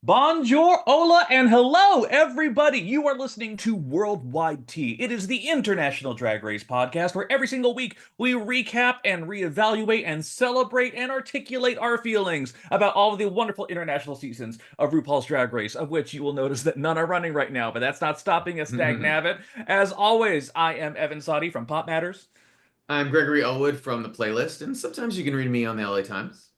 Bonjour, hola, and hello, everybody. You are listening to Worldwide Tea. It is the International Drag Race podcast where every single week we recap and reevaluate and celebrate and articulate our feelings about all of the wonderful international seasons of RuPaul's Drag Race, of which you will notice that none are running right now, but that's not stopping us, dagnabbit. As always, I am Evan Sadi from Pop Matters. I'm Gregory Elwood from the playlist, and sometimes you can read me on the LA Times.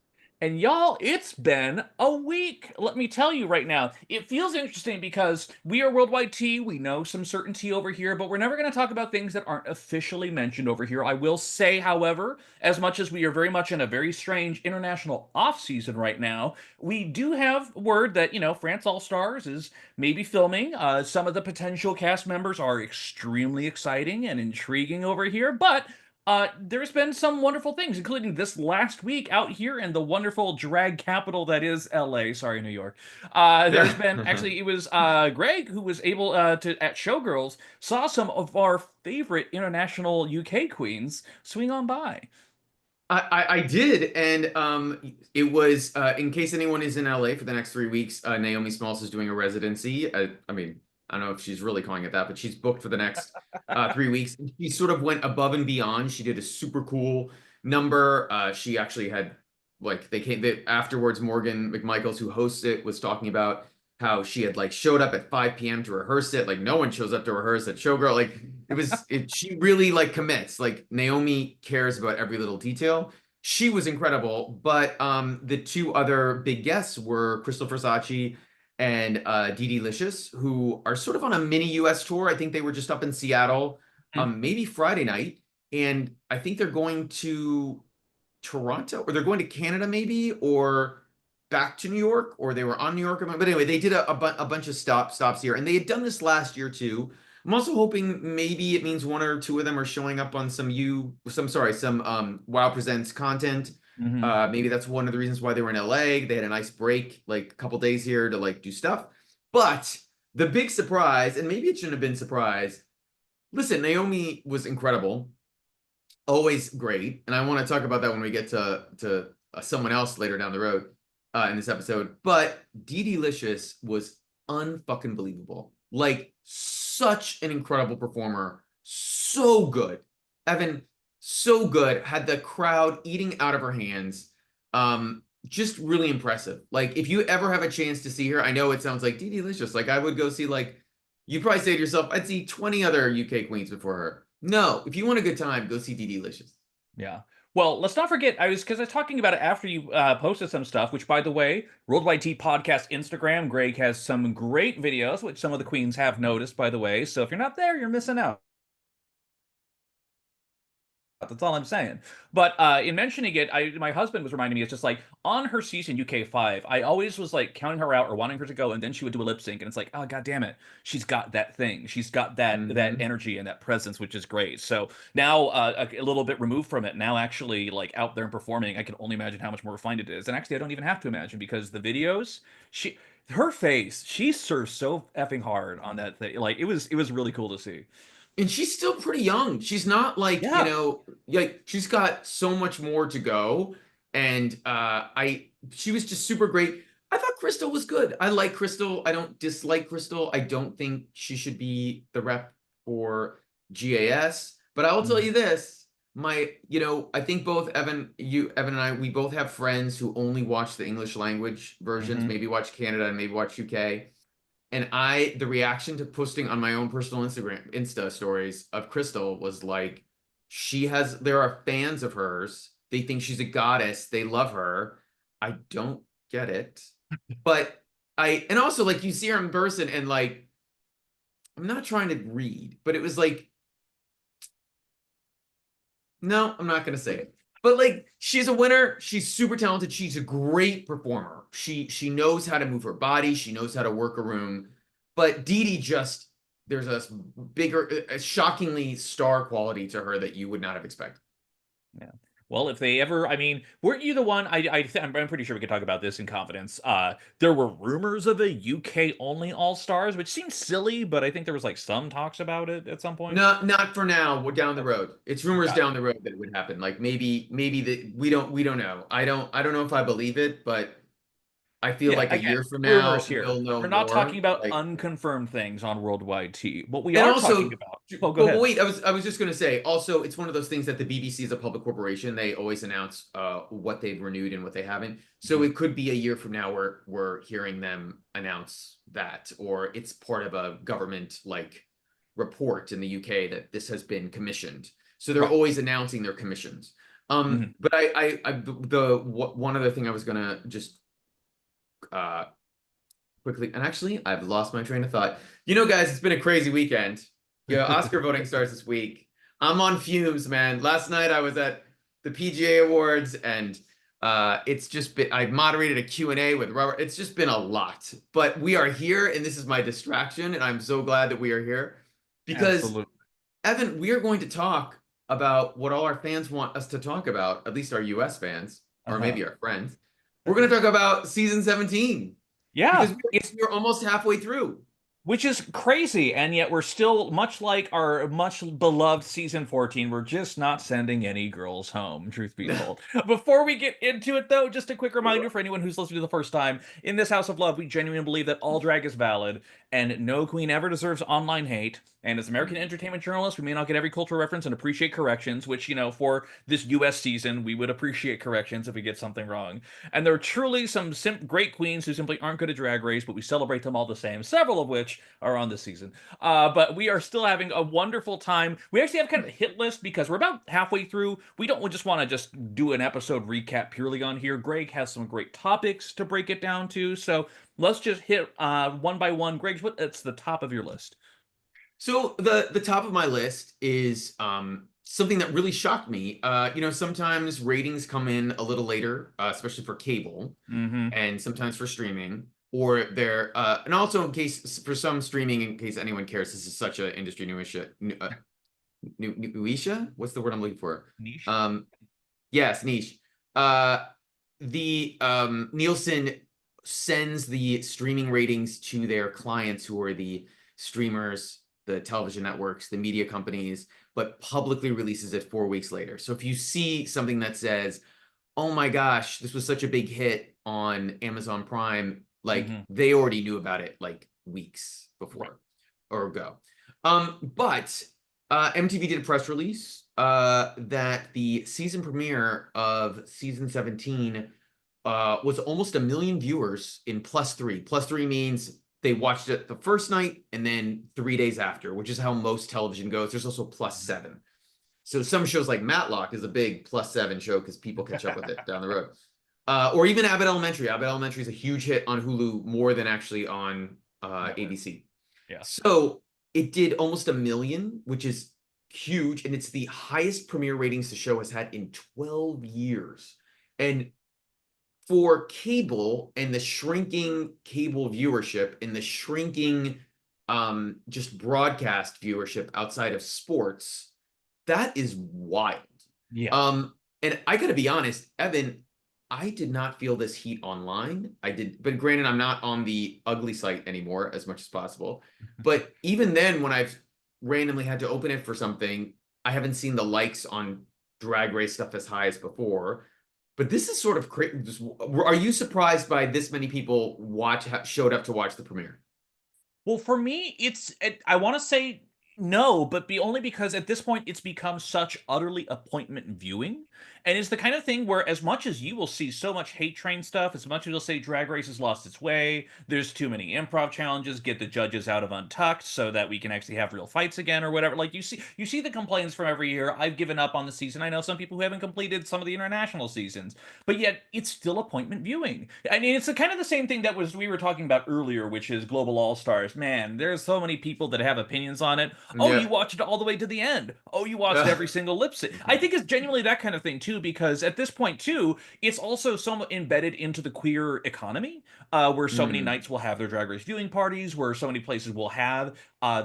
And y'all, it's been a week. Let me tell you right now, it feels interesting because we are Worldwide Tea. We know some certainty over here, but we're never going to talk about things that aren't officially mentioned over here. I will say, however, as much as we are very much in a very strange international off season right now, we do have word that, France All Stars is maybe filming. Some of the potential cast members are extremely exciting and intriguing over here, but there's been some wonderful things, including this last week out here in the wonderful drag capital that is LA. Sorry, New York. There's been actually it was Greg who was able to at Showgirls saw some of our favorite international UK queens swing on by. I did, and it was in case anyone is in LA for the next 3 weeks. Naomi Smalls is doing a residency. I mean, I don't know if she's really calling it that, but she's booked for the next 3 weeks. She sort of went above and beyond. She did a super cool number. She actually had afterwards. Morgan McMichaels, who hosts it, was talking about how she had showed up at 5 p.m. to rehearse it. Like no one shows up to rehearse at Showgirl. She really commits. Like Naomi cares about every little detail. She was incredible. But the two other big guests were Crystal Versace and DeDeLicious, who are sort of on a mini US tour. I think they were just up in Seattle, maybe Friday night. And I think they're going to Toronto, or they're going to Canada maybe, or back to New York, or they were on New York. But anyway, they did a bunch of stops here, and they had done this last year too. I'm also hoping maybe it means one or two of them are showing up on some Wow Presents content. Mhm. Maybe that's one of the reasons why they were in LA. They had a nice break, like a couple days here to do stuff. But the big surprise, and maybe it shouldn't have been surprise. Listen, Naomi was incredible, always great, and I want to talk about that when we get to someone else later down the road in this episode. But DeDeLicious was unfucking believable. Like such an incredible performer, so good, Evan, so good. Had the crowd eating out of her hands. Just really impressive. Like if you ever have a chance to see her, I know it sounds like DeDeLicious. Like I would go see you'd probably say to yourself, I'd see 20 other UK queens before her. No, if you want a good time, go see DeDeLicious. Yeah. Well, let's not forget, because I was talking about it after you posted some stuff, which, by the way, Worldwide Tea Podcast Instagram, Greg has some great videos, which some of the queens have noticed, by the way. So if you're not there, you're missing out. That's all I'm saying. But in mentioning it, my husband was reminding me, it's just like on her season UK5, I always was counting her out or wanting her to go, and then she would do a lip sync, and it's like, oh god damn it, she's got that thing, she's got that energy and that presence, which is great. So now a little bit removed from it, now actually out there and performing, I can only imagine how much more refined it is. And actually, I don't even have to imagine because the videos, her face, she serves so effing hard on that thing. It was really cool to see. And she's still pretty young. She's not Yeah. she's got so much more to go. And she was just super great. I thought Crystal was good. I like Crystal. I don't dislike Crystal. I don't think she should be the rep for GAS. But I will tell you this, I think both Evan and I, we both have friends who only watch the English language versions, maybe watch Canada and maybe watch UK. And the reaction to posting on my own personal Insta stories of Crystal was there are fans of hers. They think she's a goddess. They love her. I don't get it. But and also you see her in person and I'm not trying to read, but it was no, I'm not going to say it. But she's a winner. She's super talented. She's a great performer. She knows how to move her body. She knows how to work a room. But Dee just there's a shockingly star quality to her that you would not have expected. Yeah. Well, if they ever, I mean, weren't you the one? I'm pretty sure we could talk about this in confidence. There were rumors of a UK only All Stars, which seems silly, but I think there was some talks about it at some point. No, not for now. We're down the road. It's rumors Got it. down the road that it would happen. Maybe that we don't know. I don't know if I believe it, but I feel Yeah, like a again, year from rumors now here. we'll know We're not talking more. about Like, unconfirmed things on Worldwide Tea. What we and are talking also, about. Oh, go but ahead. wait, I was just gonna say, also, it's one of those things that the BBC is a public corporation. They always announce what they've renewed and what they haven't. So Mhm. it could be a year from now where we're hearing them announce that, or it's part of a government like report in the UK that this has been commissioned. So they're Right. always announcing their commissions. Mhm. But one other thing I was gonna just uh quickly, and actually, I've lost my train of thought. Guys, it's been a crazy weekend. Oscar voting starts this week. I'm on fumes, man. Last night I was at the PGA Awards, and it's just been. I moderated a Q&A with Robert. It's just been a lot, but we are here, and this is my distraction, and I'm so glad that we are here because Absolutely. Evan, we are going to talk about what all our fans want us to talk about, at least our US fans, or Uh-huh. maybe our friends. We're going to talk about season 17 because Yeah, we're almost halfway through. which is crazy, and yet we're still much like our much beloved season 14. We're just not sending any girls home, truth be told. Before we get into it, though, just a quick reminder for anyone who's listening to the first time: in this house of love, we genuinely believe that all drag is valid, and no queen ever deserves online hate. And as American entertainment journalists, we may not get every cultural reference and appreciate corrections, which, for this US season, we would appreciate corrections if we get something wrong. And there are truly some great queens who simply aren't good at Drag Race, but we celebrate them all the same, several of which are on this season. But we are still having a wonderful time. We actually have kind of a hit list because we're about halfway through. We don't just want to just do an episode recap purely on here. Greg has some great topics to break it down to. So let's just hit one by one. Greg's what's the top of your list? So the top of my list is something that really shocked me. Sometimes ratings come in a little later, especially for cable, Mm-hmm. and sometimes for streaming, or they're and also in case for some streaming, in case anyone cares, this is such an industry newisha. What's the word I'm looking for? Niche. Um, yes, niche. Uh, the Nielsen sends the streaming ratings to their clients who are the streamers, the television networks, the media companies, but publicly releases it 4 weeks later. So if you see something that says, oh my gosh, this was such a big hit on Amazon Prime, like Mm-hmm. they already knew about it like weeks Right. before or ago. But MTV did a press release that the season premiere of season 17 was almost 1 million viewers in +3. +3 means they watched it the first night and then 3 days after, which is how most television goes. There's also +7. So some shows like Matlock is a big +7 show because people catch up with it down the road. Or even Abbott Elementary. Abbott Elementary is a huge hit on Hulu, more than actually on Network. ABC. Yeah. So it did almost 1 million, which is huge, and it's the highest premiere ratings the show has had in 12 years. And for cable and the shrinking cable viewership and the shrinking just broadcast viewership outside of sports, that is wild. Yeah. And I gotta be honest, Evan, I did not feel this heat online. I did, but granted, I'm not on the ugly site anymore as much as possible. But even then, when I've randomly had to open it for something, I haven't seen the likes on Drag Race stuff as high as before. But this is sort of crazy. Are you surprised by this many people showed up to watch the premiere? Well, for me, I want to say no, but be only because at this point it's become such utterly appointment viewing. And it's the kind of thing where as much as you will see so much hate train stuff, as much as you'll say Drag Race has lost its way, there's too many improv challenges, get the judges out of Untucked so that we can actually have real fights again or whatever. Like you see the complaints from every year. I've given up on the season. I know some people who haven't completed some of the international seasons, but yet it's still appointment viewing. I mean, it's the kind of the same thing that was we were talking about earlier, which is Global All Stars. Man, there's so many people that have opinions on it. Oh, you Yeah. watched it all the way to the end. Oh, you watched every single lip sync. I think it's genuinely that kind of thing too, because at this point too, it's also so embedded into the queer economy, where so many Mm. nights will have their Drag Race viewing parties, where so many places will have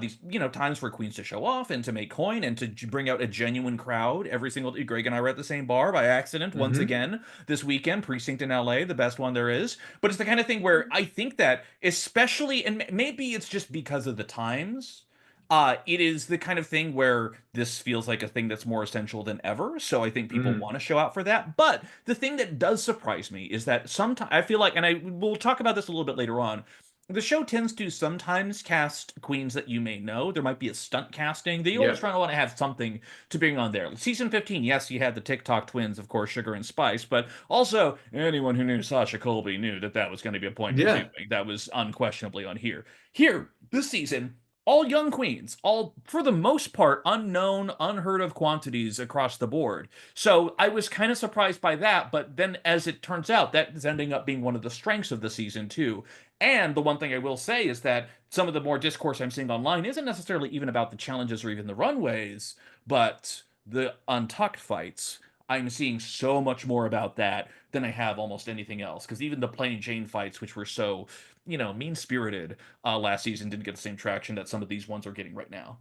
these times for queens to show off and to make coin and to bring out a genuine crowd every single. Greg and I were at the same bar by accident once Hmm. again this weekend, Precinct in LA, the best one there is. But it's the kind of thing where I think that, especially, and maybe it's just because of the times, It is the kind of thing where this feels like a thing that's more essential than ever. So I think people Mm, want to show out for that. But the thing that does surprise me is that sometimes I feel like, and I will talk about this a little bit later on. The show tends to sometimes cast queens that you may know. There might be a stunt casting. They always yeah. try to want to have something to bring on there. Season 15, yes, you had the TikTok twins, of course, Sugar and Spice, but also anyone who knew Sasha Colby knew that that was going to be a point of Yeah. viewing. That was unquestionably on here. Here, this season, all young queens, all for the most part unknown, unheard of quantities across the board. So I was kind of surprised by that, but then as it turns out, that is ending up being one of the strengths of the season too. And the one thing I will say is that some of the more discourse I'm seeing online isn't necessarily even about the challenges or even the runways, but the untucked fights. I'm seeing so much more about that than I have almost anything else. Because even the plain Jane fights, which were so, mean spirited last season, didn't get the same traction that some of these ones are getting right now.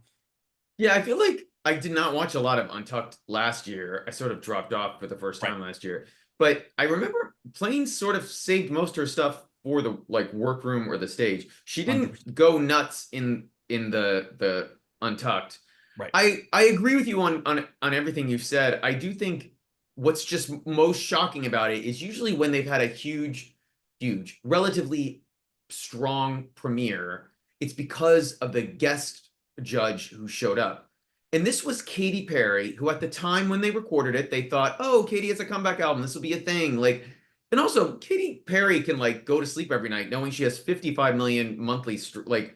Yeah, I feel like I did not watch a lot of Untucked last year. I sort of dropped off for the first Right. time last year. But I remember Plain sort of saved most of her stuff for the like workroom or the stage. She 100%. didn't go nuts in the Untucked. Right. I agree with you on everything you've said. I do think what's just most shocking about it is usually when they've had a huge, relatively strong premiere, it's because of the guest judge who showed up. And this was Katy Perry, who at the time when they recorded it, they thought, oh, Katy has a comeback album. This will be a thing. Like, and also Katy Perry can like go to sleep every night knowing she has 55 million monthly stream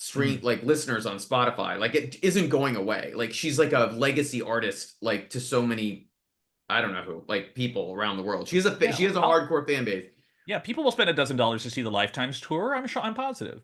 Mhm. like listeners on Spotify. Like it isn't going away. Like she's like a legacy artist, like to so many, I don't know who, like people around the world. Yeah. She has a hardcore fan base. Yeah. People will spend $12 to see the Lifetimes tour. I'm sure. I'm positive.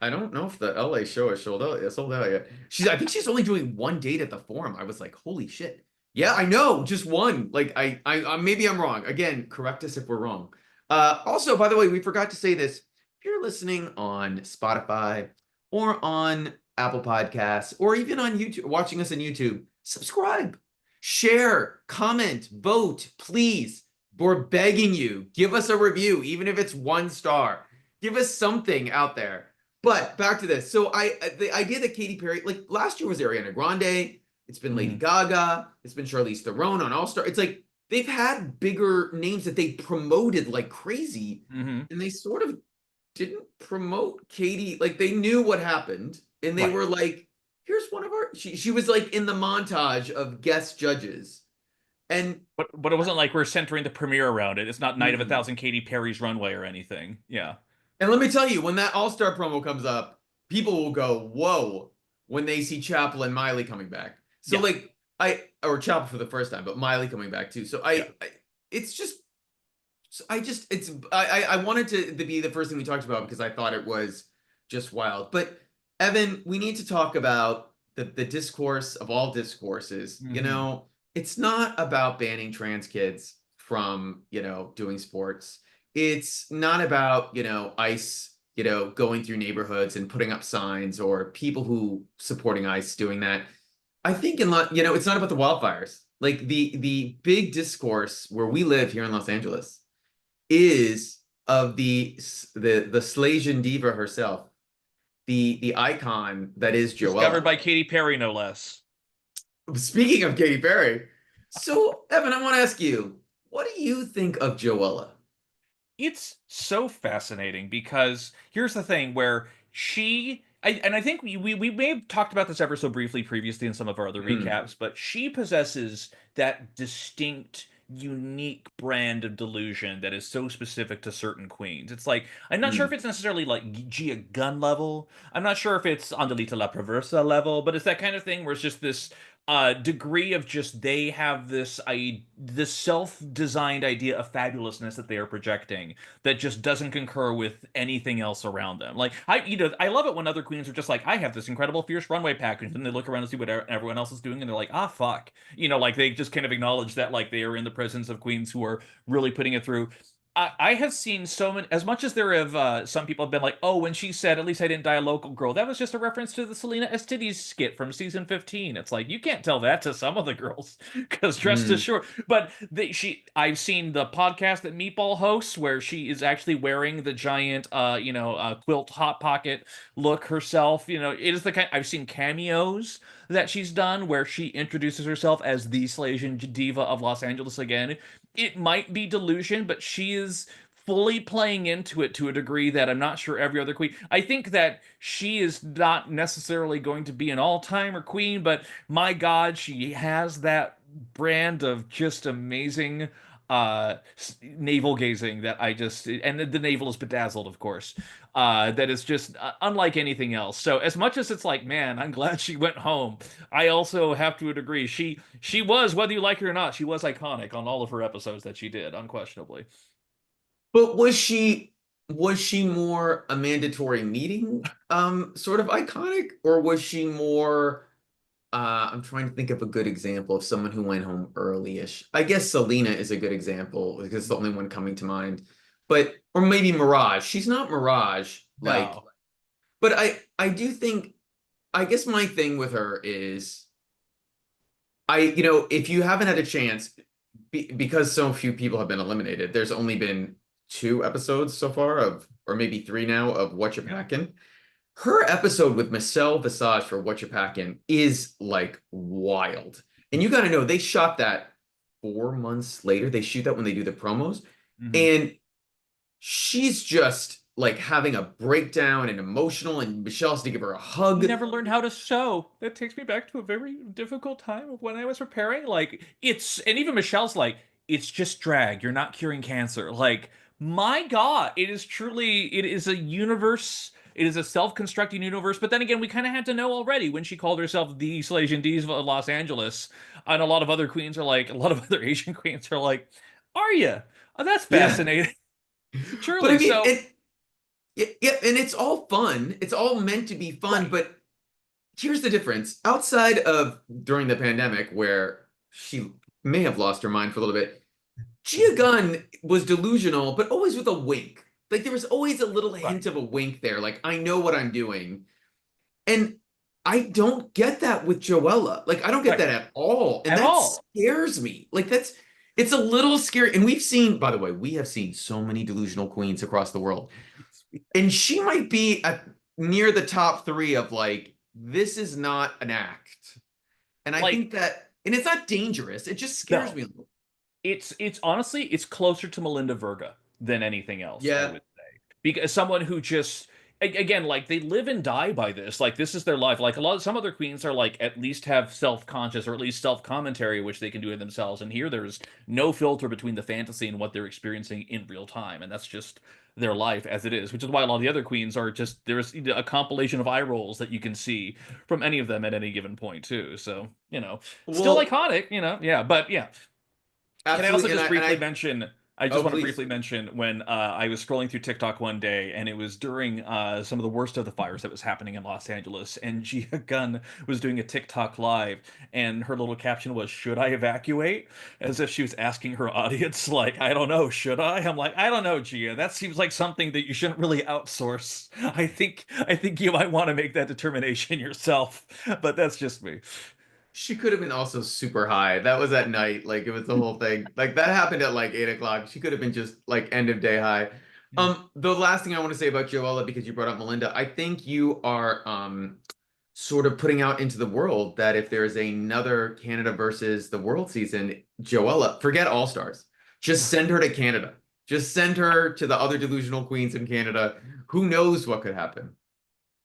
I don't know if the LA show is sold out yet. I think she's only doing one date at the Forum. I was like, holy shit. Yeah, I know, just one. Like maybe I'm wrong. Again, correct us if we're wrong. Also, by the way, we forgot to say this. If you're listening on Spotify or on Apple Podcasts or even on YouTube, watching us on YouTube, subscribe, share, comment, vote, please. We're begging you. Give us a review, even if it's 1 star. Give us something out there. But back to this. So the idea that Katy Perry, like last year was Ariana Grande, it's been Lady Mhm. Gaga, it's been Charlize Theron on All Star. It's like they've had bigger names that they promoted like crazy, Mhm. and they sort of didn't promote Katy. Like they knew what happened, and they Right. were like, "Here's one of our." She was like in the montage of guest judges, and But it wasn't like we're centering the premiere around it. It's not Night of a mm, Thousand Katy Perry's Runway or anything. Yeah. and let me tell you, when that All Star promo comes up, people will go, "Whoa!" when they see Chapel and Miley coming back. So Yeah. like or Chapel for the first time, but Miley coming back too. So Yeah. it's just I just it's I wanted to be the first thing we talked about because I thought it was just wild. But Evan, we need to talk about the discourse of all discourses. Mhm. It's not about banning trans kids from, doing sports. It's not about, ICE, going through neighborhoods and putting up signs or people who supporting ICE doing that. I think it's not about the wildfires. Like the big discourse where we live here in Los Angeles is of the Slasian diva herself, the icon that is Discovered Joella. by Katy Perry, no less. Speaking of Katy Perry, so Evan, I want to ask you, what do you think of Joella? It's so fascinating because here's the thing where and I think we may have talked about this ever so briefly previously in some of our other Mm, recaps, but she possesses that distinct, unique brand of delusion that is so specific to certain queens. It's like I'm not sure if mm. it's necessarily like Gia Gunn level. I'm not sure if it's Andalita La Perversa level, but it's that kind of thing where it's just this degree of just they have this self-designed idea of fabulousness that they are projecting that just doesn't concur with anything else around them. Like I love it when other queens are just like, I have this incredible fierce runway package, and they look around and see what everyone else is doing, and they're like, ah, fuck. Like they just kind of acknowledge that like they are in the presence of queens who are really putting it through. I have seen so many, as much as there have some people have been like, oh, when she said, at least I didn't die a local girl, that was just a reference to the Selena Estides skit from season 15. It's like, you can't tell that to some of the girls because dressed as Mm. short. But I've seen the podcast that Meatball hosts where she is actually wearing the giant, quilt hot pocket look herself. You know, it is the kind, I've seen cameos that she's done where she introduces herself as the Slasian diva of Los Angeles again. It might be delusion, but she is fully playing into it to a degree that I'm not sure every other queen. I think that she is not necessarily going to be an all-timer queen, but my God, she has that brand of just amazing navel gazing that I just, and the navel is bedazzled, of course, that is just unlike anything else. So as much as it's like, man, I'm glad she went home, I also have to agree. She was, whether you like it or not, she was iconic on all of her episodes that she did, unquestionably. But was she more a mandatory meeting sort of iconic, or was she more I'm trying to think of a good example of someone who went home early-ish. I guess Selena is a good example because it's the only one coming to mind. But or maybe Mirage. She's not Mirage, like, No. but I do think I guess my thing with her is if you haven't had a chance because so few people have been eliminated, there's only been 2 episodes so far of, or maybe 3 now, of What You Packin'. Her episode with Michelle Visage for What You Packin' is like wild. And you got to know they shot that 4 months later. They shoot that when they do the promos. Mhm. And she's just like having a breakdown and emotional, and Michelle has to give her a We hug. never learned how to sew. That takes me back to a very difficult time of when I was preparing. Like, and even Michelle's like, it's just drag. You're not curing cancer. Like, my God, it is a universe. It is a self-constructing universe. But then again, we kind of had to know already when she called herself the Slasian Diva of Los Angeles. And a lot of other queens are like, a lot of other Asian queens are like, are you? Oh, that's Yeah. fascinating. But I Truly. mean, So, yeah, and it's all fun. It's all meant to be fun, right. but here's the difference. Outside of during the pandemic, where she may have lost her mind for a little bit, Gia Gunn was delusional, but always with a wink. Like there was always a little Right. hint of a wink there. Like I know what I'm doing, and I don't get that with Joella. Like I don't get Right. that at all, and At that all. scares me. Like it's a little scary. And we've seen, by the way, we have seen so many delusional queens across the world, and she might be near the top three of like this is not an act. And I Like, think that, and it's not dangerous. It just scares no. me a little. It's honestly it's closer to Melinda Verga than anything else, I Yeah, would say. Because someone who just again, like they live and die by this. Like this is their life. Like a lot of some other queens are like at least have self-conscious or at least self-commentary which they can do it themselves. And here there's no filter between the fantasy and what they're experiencing in real time. And that's just their life as it is, which is why a lot of the other queens are just there's a compilation of eye rolls that you can see from any of them at any given point too. So, still well, iconic, yeah, but yeah. Can I also absolutely. And just I and briefly I mention? I just oh want to please. briefly mention when I was scrolling through TikTok one day, and it was during some of the worst of the fires that was happening in Los Angeles, and Gia Gunn was doing a TikTok live, and her little caption was, "Should I evacuate?" As if she was asking her audience, like, "I don't know, should I?" I'm like, "I don't know, Gia. That seems like something that you shouldn't really outsource. I think you might want to make that determination yourself." But that's just me. She could have been also super high. That was at night. Like it was the whole thing. Like that happened at like 8 o'clock. She could have been just like end of day high. The last thing I want to say about Joella, because you brought up Melinda, I think you are sort of putting out into the world that if there is another Canada versus the world season, Joella, forget All Stars. Just send her to Canada. Just send her to the other delusional queens in Canada. Who knows what could happen?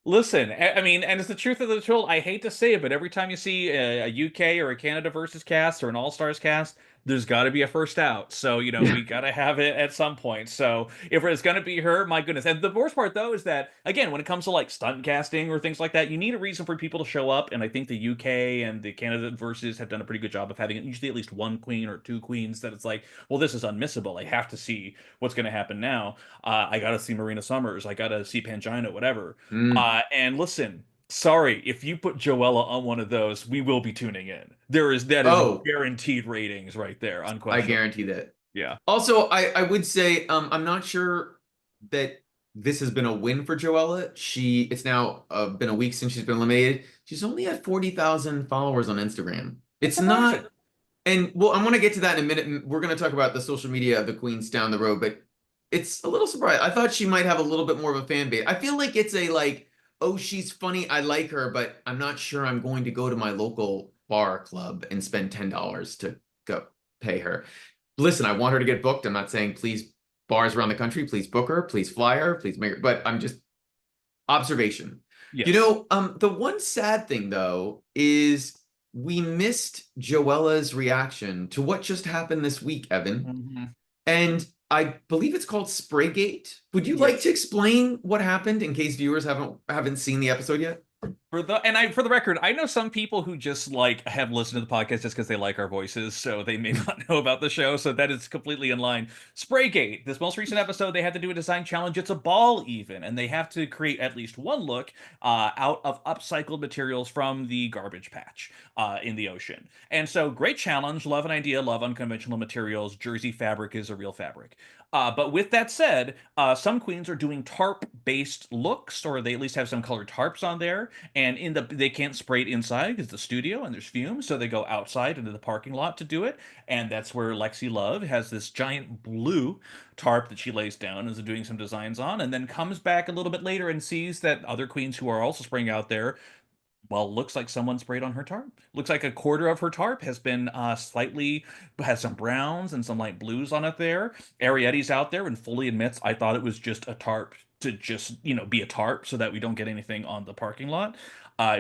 Listen, I mean, and it's the truth of the truth. I hate to say it, but every time you see a UK or a Canada versus cast or an All Stars cast, there's got to be a first out. So, Yeah. we got to have it at some point. So, if it's going to be her, my goodness. And the worst part, though, is that, again, when it comes to like stunt casting or things like that, you need a reason for people to show up. And I think the UK and the Canada versus have done a pretty good job of having usually at least one queen or two queens that it's like, well, this is unmissable. I have to see what's going to happen now. I got to see Marina Summers. I got to see Pangina, whatever. Mm. And listen, sorry, if you put Joella on one of those, we will be tuning in. That is Oh, guaranteed ratings right there, I unquestionable. guarantee that. Yeah. Also, I would say I'm not sure that this has been a win for Joella. It's now been a week since she's been eliminated. She's only at 40,000 followers on Instagram. It's It's surprising. not, and well, I'm gonna get to that in a minute. And we're gonna talk about the social media of the queens down the road, but it's a little surprised. I thought she might have a little bit more of a fan base. I feel like it's a like, oh, she's funny, I like her, but I'm not sure I'm going to go to my local bar club and spend $10 to go pay her. Listen, I want her to get booked. I'm not saying please bars around the country, please book her, please fly her, please make her, but I'm just observation. Yes. The one sad thing though is we missed Joella's reaction to what just happened this week, Evan. Mhm. And I believe it's called Spraygate. Would you like to Yes. explain what happened in case viewers haven't seen the episode yet? For the record, I know some people who just like have listened to the podcast just because they like our voices, so they may not know about the show. So that is completely in line. Spraygate, this most recent episode, they had to do a design challenge. It's a ball even, and they have to create at least one look out of upcycled materials from the garbage patch in the ocean. And so, great challenge. Love an idea. Love unconventional materials. Jersey fabric is a real fabric. But with that said, some queens are doing tarp-based looks, or they at least have some colored tarps on there, and they can't spray it inside because the studio and there's fumes, so they go outside into the parking lot to do it. And that's where Lexi Love has this giant blue tarp that she lays down and is doing some designs on, and then comes back a little bit later and sees that other queens who are also spraying out there, well, looks like someone sprayed on her tarp. Looks like a quarter of her tarp has been has some browns and some light blues on it there. Arietti's out there and fully admits, I thought it was just a tarp to just, be a tarp so that we don't get anything on the parking lot.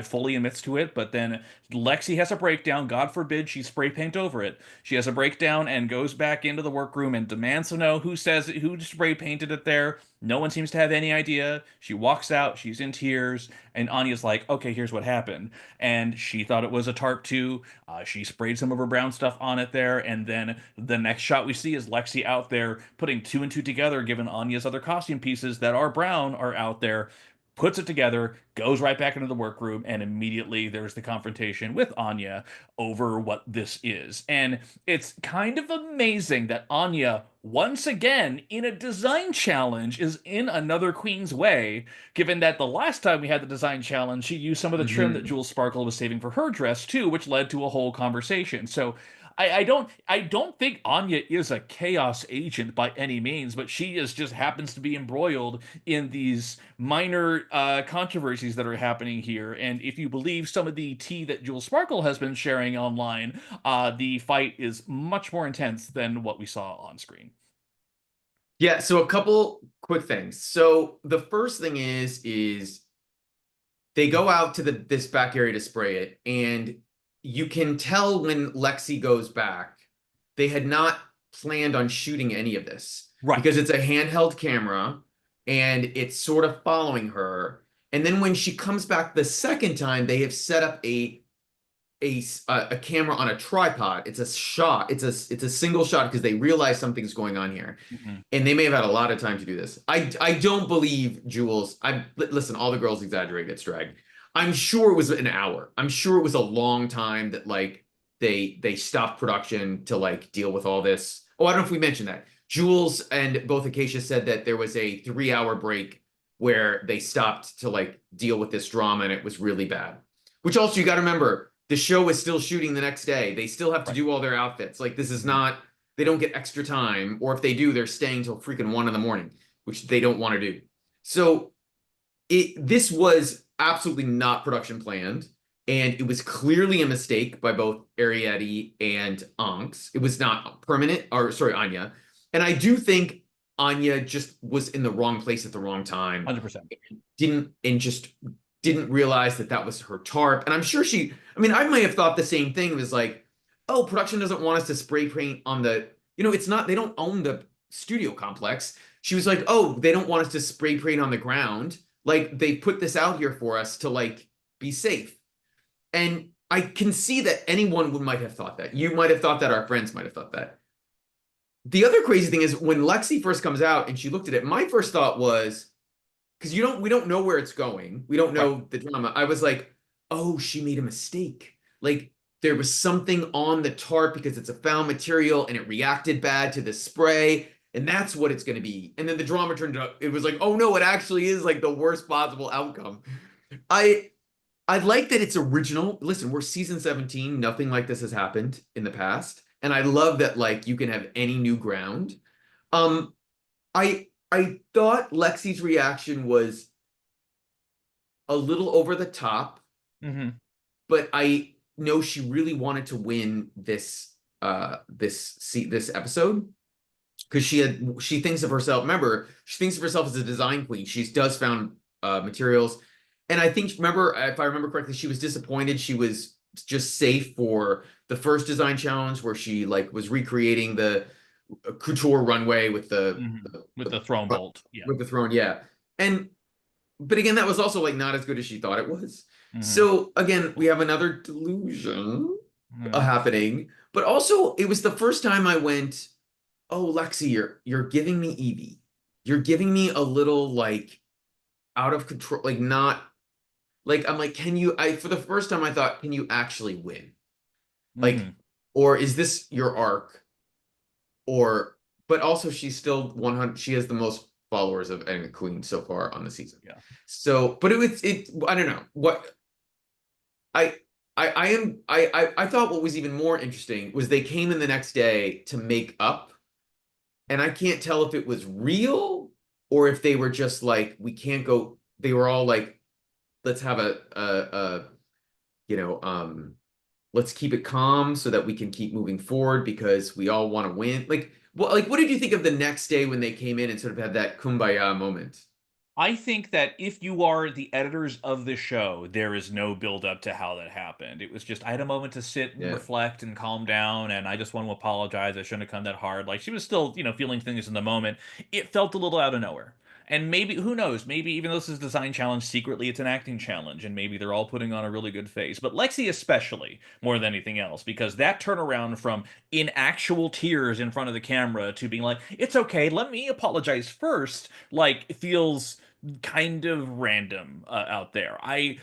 Fully admits to it, but then Lexi has a breakdown. God forbid she spray paint over it. She has a breakdown and goes back into the workroom and demands to know who spray painted it there. No one seems to have any idea. She walks out, she's in tears, and Anya's like, okay, here's what happened. And she thought it was a tarp too. She sprayed some of her brown stuff on it there, and then the next shot we see is Lexi out there putting two and two together, given Anya's other costume pieces that are brown are out there, puts it together, goes right back into the workroom, and immediately there's the confrontation with Anya over what this is. And it's kind of amazing that Anya, once again, in a design challenge, is in another queen's way, given that the last time we had the design challenge, she used some of the trim that Mhm. Jules Sparkle was saving for her dress too, which led to a whole conversation. So I don't think Anya is a chaos agent by any means, but she just happens to be embroiled in these minor controversies that are happening here. And if you believe some of the tea that Jules Sparkle has been sharing online, the fight is much more intense than what we saw on screen. Yeah, so a couple quick things. So the first thing is they go out to this back area to spray it, and you can tell when Lexi goes back, they had not planned on shooting any of this because Right. it's a handheld camera and it's sort of following her. And then when she comes back the second time, they have set up a camera on a tripod. It's a shot. It's a single shot because they realize something's going on here, Mhm. and they may have had a lot of time to do this. I don't believe Jules. I listen. All the girls exaggerate. Gets dragged. I'm sure it was an hour. I'm sure it was a long time that like they stopped production to like deal with all this. Oh, I don't know if we mentioned that. Jules and both Acacia said that there was a 3 hour break where they stopped to like deal with this drama, and it was really bad. Which also you got to remember, the show is still shooting the next day. They still have to Right. do all their outfits. Like this is Mhm. not, they don't get extra time, or if they do, they're staying till freaking 1 in the morning, which they don't want to do. So this was absolutely not production planned, and it was clearly a mistake by both Arietti and Anks. It was not permanent, or sorry, Anya. And I do think Anya just was in the wrong place at the wrong time, 100%. just didn't realize that that was her tarp. And I'm sure I mean, I might have thought the same thing. It was like, oh, production doesn't want us to spray paint on it's not, they don't own the studio complex. She was like, oh, they don't want us to spray paint on the ground. Like they put this out here for us to like be safe. And I can see that anyone might have thought that. You might have thought that. Our friends might have thought that. The other crazy thing is when Lexi first comes out and she looked at it, my first thought was, because we don't know where it's going. We don't Right. know the drama. I was like, oh, she made a mistake. Like there was something on the tart because it's a found material and it reacted bad to the spray, and that's what it's going to be. And then the drama turned out, it was like, oh no, it actually is like the worst possible outcome. I I like that it's original. Listen, we're season 17. Nothing like this has happened in the past. And I love that like you can have any new ground. Um, I thought Lexi's reaction was a little over the top, Mm-hmm. but I know she really wanted to win this episode because she thinks of herself. Remember, she thinks of herself as a design queen. She does found materials, and I think remember if I remember correctly, she was disappointed. She was just safe for the first design challenge where she like was recreating the couture runway with Mm-hmm. With the throne bolt. Yeah. with the throne. Yeah, and but again, that was also like not as good as she thought it was. Mm-hmm. So again, we have another delusion Mm-hmm. happening, but also it was the first time I went, "Oh, Lexi, you're giving me Evie. You're giving me a little like out of control, like not like I'm like, can you? I for the first time I thought, can you actually win? Like, Mm-hmm. or is this your arc? Or but also she's still 100. She has the most followers of any queen so far on the season. Yeah. So, but it I don't know what I I thought what was even more interesting was they came in the next day to make up, and I can't tell if it was real or if they were just like we can't go. They were all like, let's have a you know let's keep it calm so that we can keep moving forward because we all want to win. Like what did you think of the next day when they came in and sort of had that kumbaya moment? I think that if you are the editors of the show, there is no build up to how that happened. It was just I had a moment to sit and Yeah. reflect and calm down, and I just want to apologize. I shouldn't have come that hard. Like she was still, feeling things in the moment. It felt a little out of nowhere. And maybe who knows? Maybe even though this is a design challenge, secretly it's an acting challenge, and maybe they're all putting on a really good face. But Lexi especially, more than anything else, because that turnaround from in actual tears in front of the camera to being like, "It's okay, let me apologize first," like feels kind of random out there. I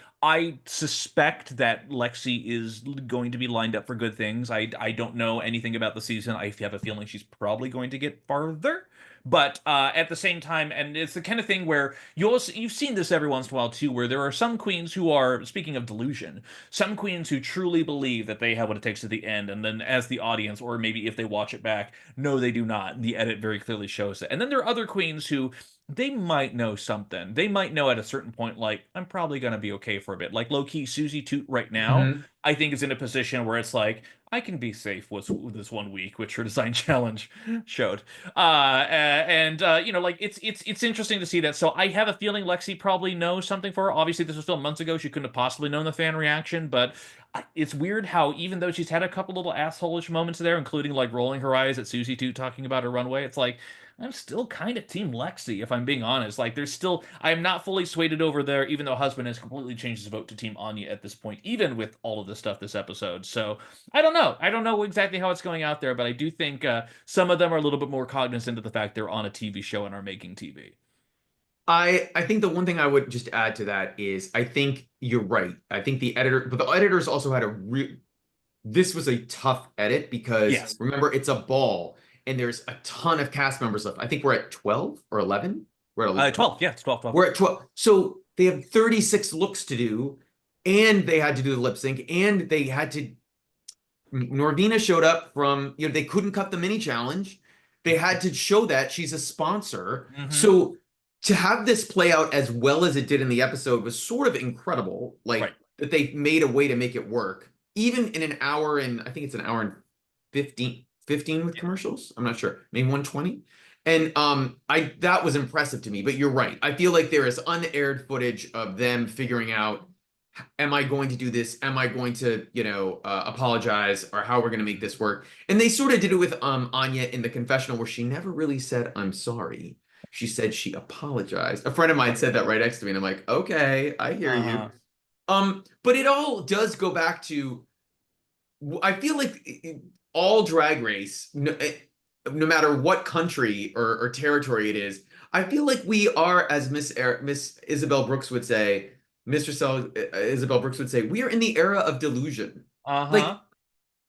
suspect that Lexi is going to be lined up for good things. I don't know anything about the season. I have a feeling she's probably going to get farther. But at the same time, and it's the kind of thing where you've seen this every once in a while too, where there are some queens who are, speaking of delusion, some queens who truly believe that they have what it takes to the end, and then as the audience, or maybe if they watch it back, no, they do not. The edit very clearly shows it. And then there are other queens who they might know something. They might know at a certain point, like, I'm probably going to be okay for a bit. Like, low key, Susie Toot right now, Mhm. I think is in a position where it's like, I can be safe with this 1 week, which her design challenge showed. Like, it's interesting to see that. So I have a feeling Lexi probably knows something for her. Obviously, this was still months ago. She couldn't have possibly known the fan reaction, but it's weird how even though she's had a couple little assholish moments there, including like rolling her eyes at Susie Toot talking about her runway, it's like, I'm still kind of Team Lexi, if I'm being honest. Like, there's still, I'm not fully swayed over there, even though husband has completely changed his vote to Team Anya at this point, even with all of this stuff this episode. So, I don't know. I don't know exactly how it's going out there, but I do think some of them are a little bit more cognizant of the fact they're on a TV show and are making TV. I think the one thing I would just add to that is I think you're right. I think but the editors also had a real this was a tough edit because Yes. remember it's a ball and there's a ton of cast members left. I think we're at 12 or 11. We're at 12. Yeah, it's 12, 12. we're at 12. So they have 36 looks to do, and they had to do the lip sync, and they had to. Norvina showed up from, they couldn't cut the mini challenge. They had to show that she's a sponsor. Mm-hmm. So to have this play out as well as it did in the episode was sort of incredible. Right. Like that they made a way to make it work, even in an hour and I think it's an hour and 15 with Yeah. commercials. I'm not sure, maybe 120. And I that was impressive to me. But you're right. I feel like there is unaired footage of them figuring out, am I going to do this? Am I going to, apologize, or how we're going to make this work? And they sort of did it with Anya in the confessional where she never really said, I'm sorry. She said she apologized. A friend of mine said that right next to me, and I'm like, okay, I hear you. Uh-huh. But it all does go back to, I feel like all Drag Race, no matter what country or territory it is, I feel like we are, as Miss Isabel Brooks would say, Isabel Brooks would say, we are in the era of delusion. Like Uh-huh.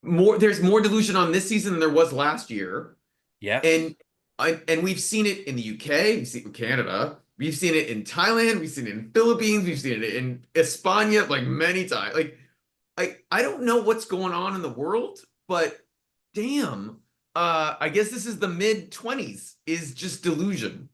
there's more delusion on this season than there was last year. Yes. And and we've seen it in the UK, we've seen it in Canada, we've seen it in Thailand, we've seen it in Philippines, we've seen it in España like many times. Like I don't know what's going on in the world, but damn, I guess this is the mid-20s is just delusion.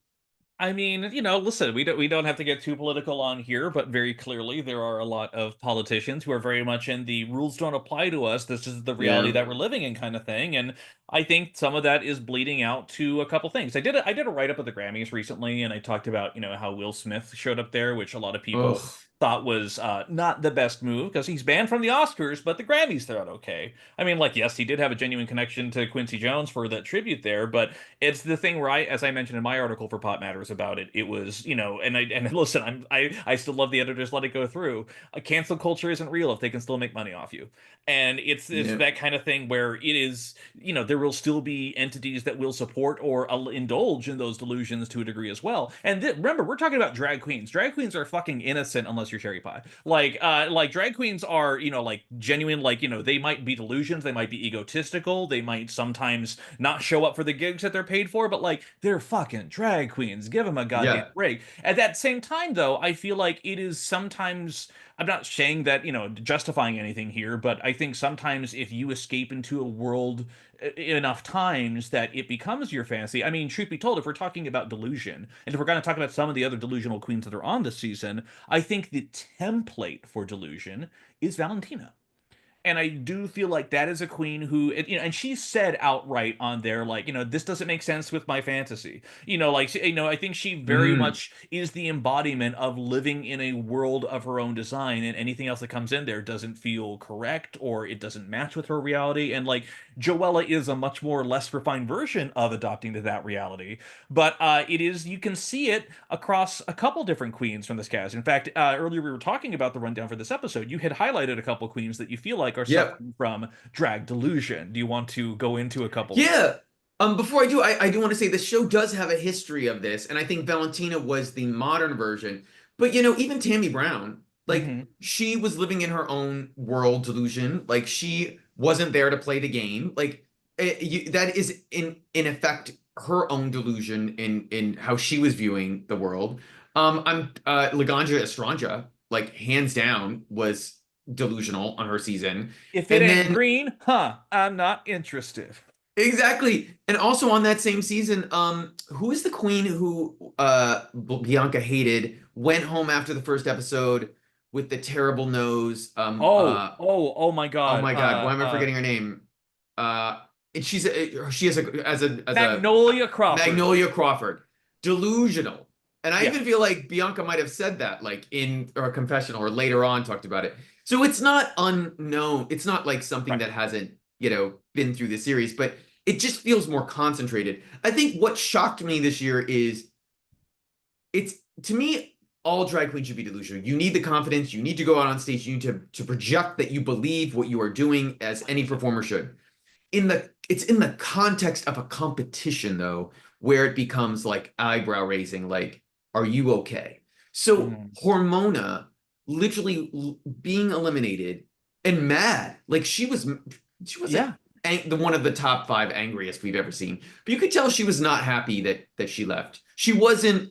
I mean, listen, we don't have to get too political on here, but very clearly there are a lot of politicians who are very much in the rules don't apply to us. This is the reality Yeah. that we're living in kind of thing. And I think some of that is bleeding out to a couple things. I did a write-up of the Grammys recently, and I talked about, how Will Smith showed up there, which a lot of people Ugh. thought was not the best move because he's banned from the Oscars, but the Grammys they're okay. I mean, like, yes, he did have a genuine connection to Quincy Jones for that tribute there, but it's the thing where as I mentioned in my article for Pop Matters about it, it was, and listen, I still love the editors let it go through. Cancel culture isn't real if they can still make money off you, and it's Yeah. that kind of thing where it is, there will still be entities that will support or indulge in those delusions to a degree as well. And remember, we're talking about drag queens. Drag queens are fucking innocent unless you're cherry pie. Like drag queens are, like genuine, like they might be delusions, they might be egotistical, they might sometimes not show up for the gigs that they're paid for, but like they're fucking drag queens. Give them a goddamn Yeah. break. At that same time, though, I feel like it is sometimes. I'm not saying that, justifying anything here, but I think sometimes if you escape into a world enough times that it becomes your fantasy. I mean, truth be told, if we're talking about delusion, and if we're going to talk about some of the other delusional queens that are on this season, I think the template for delusion is Valentina. And I do feel like that is a queen who, and she said outright on there, like, this doesn't make sense with my fantasy. Like, I think she very Mm. much is the embodiment of living in a world of her own design, and anything else that comes in there doesn't feel correct or it doesn't match with her reality. And like, Joella is a much more less refined version of adopting to that reality. But it is, you can see it across a couple different queens from this cast. In fact, earlier we were talking about the rundown for this episode. You had highlighted a couple queens that you feel like are Yep. suffering from drag delusion. Do you want to go into a couple of Yeah. Before I do, I do want to say the show does have a history of this, and I think Valentina was the modern version. But even Tammy Brown, like them? she was living in her own world delusion. Like she wasn't there to play the game. Like that is in effect her own delusion in how she was viewing the world. I'm Laganja Estranja, like hands down, was delusional on her season. If it And ain't then green, I'm not interested. exactly. And also on that same season, who is the queen who Bianca hated, went home after the first episode with the terrible nose? Oh my Oh God. my God, why am I forgetting her name? Uh and she has a Magnolia Crawford. Magnolia Crawford. Delusional. And I even Yes. feel like Bianca might have said that like in her confessional or later on talked about it. So it's not unknown. It's not like something Right. that hasn't, been through the series, but it just feels more concentrated. I think what shocked me this year is it's to me all drag queens should be delusional. You need the confidence. You need to go out on stage. You need to project that you believe what you are doing, as any performer should. It's in the context of a competition though, where it becomes like eyebrow raising. Like, are you okay? So Mhm. Hormona literally being eliminated and mad, like she wasn't Yeah. the one of the top five angriest we've ever seen. But you could tell she was not happy that she left. She wasn't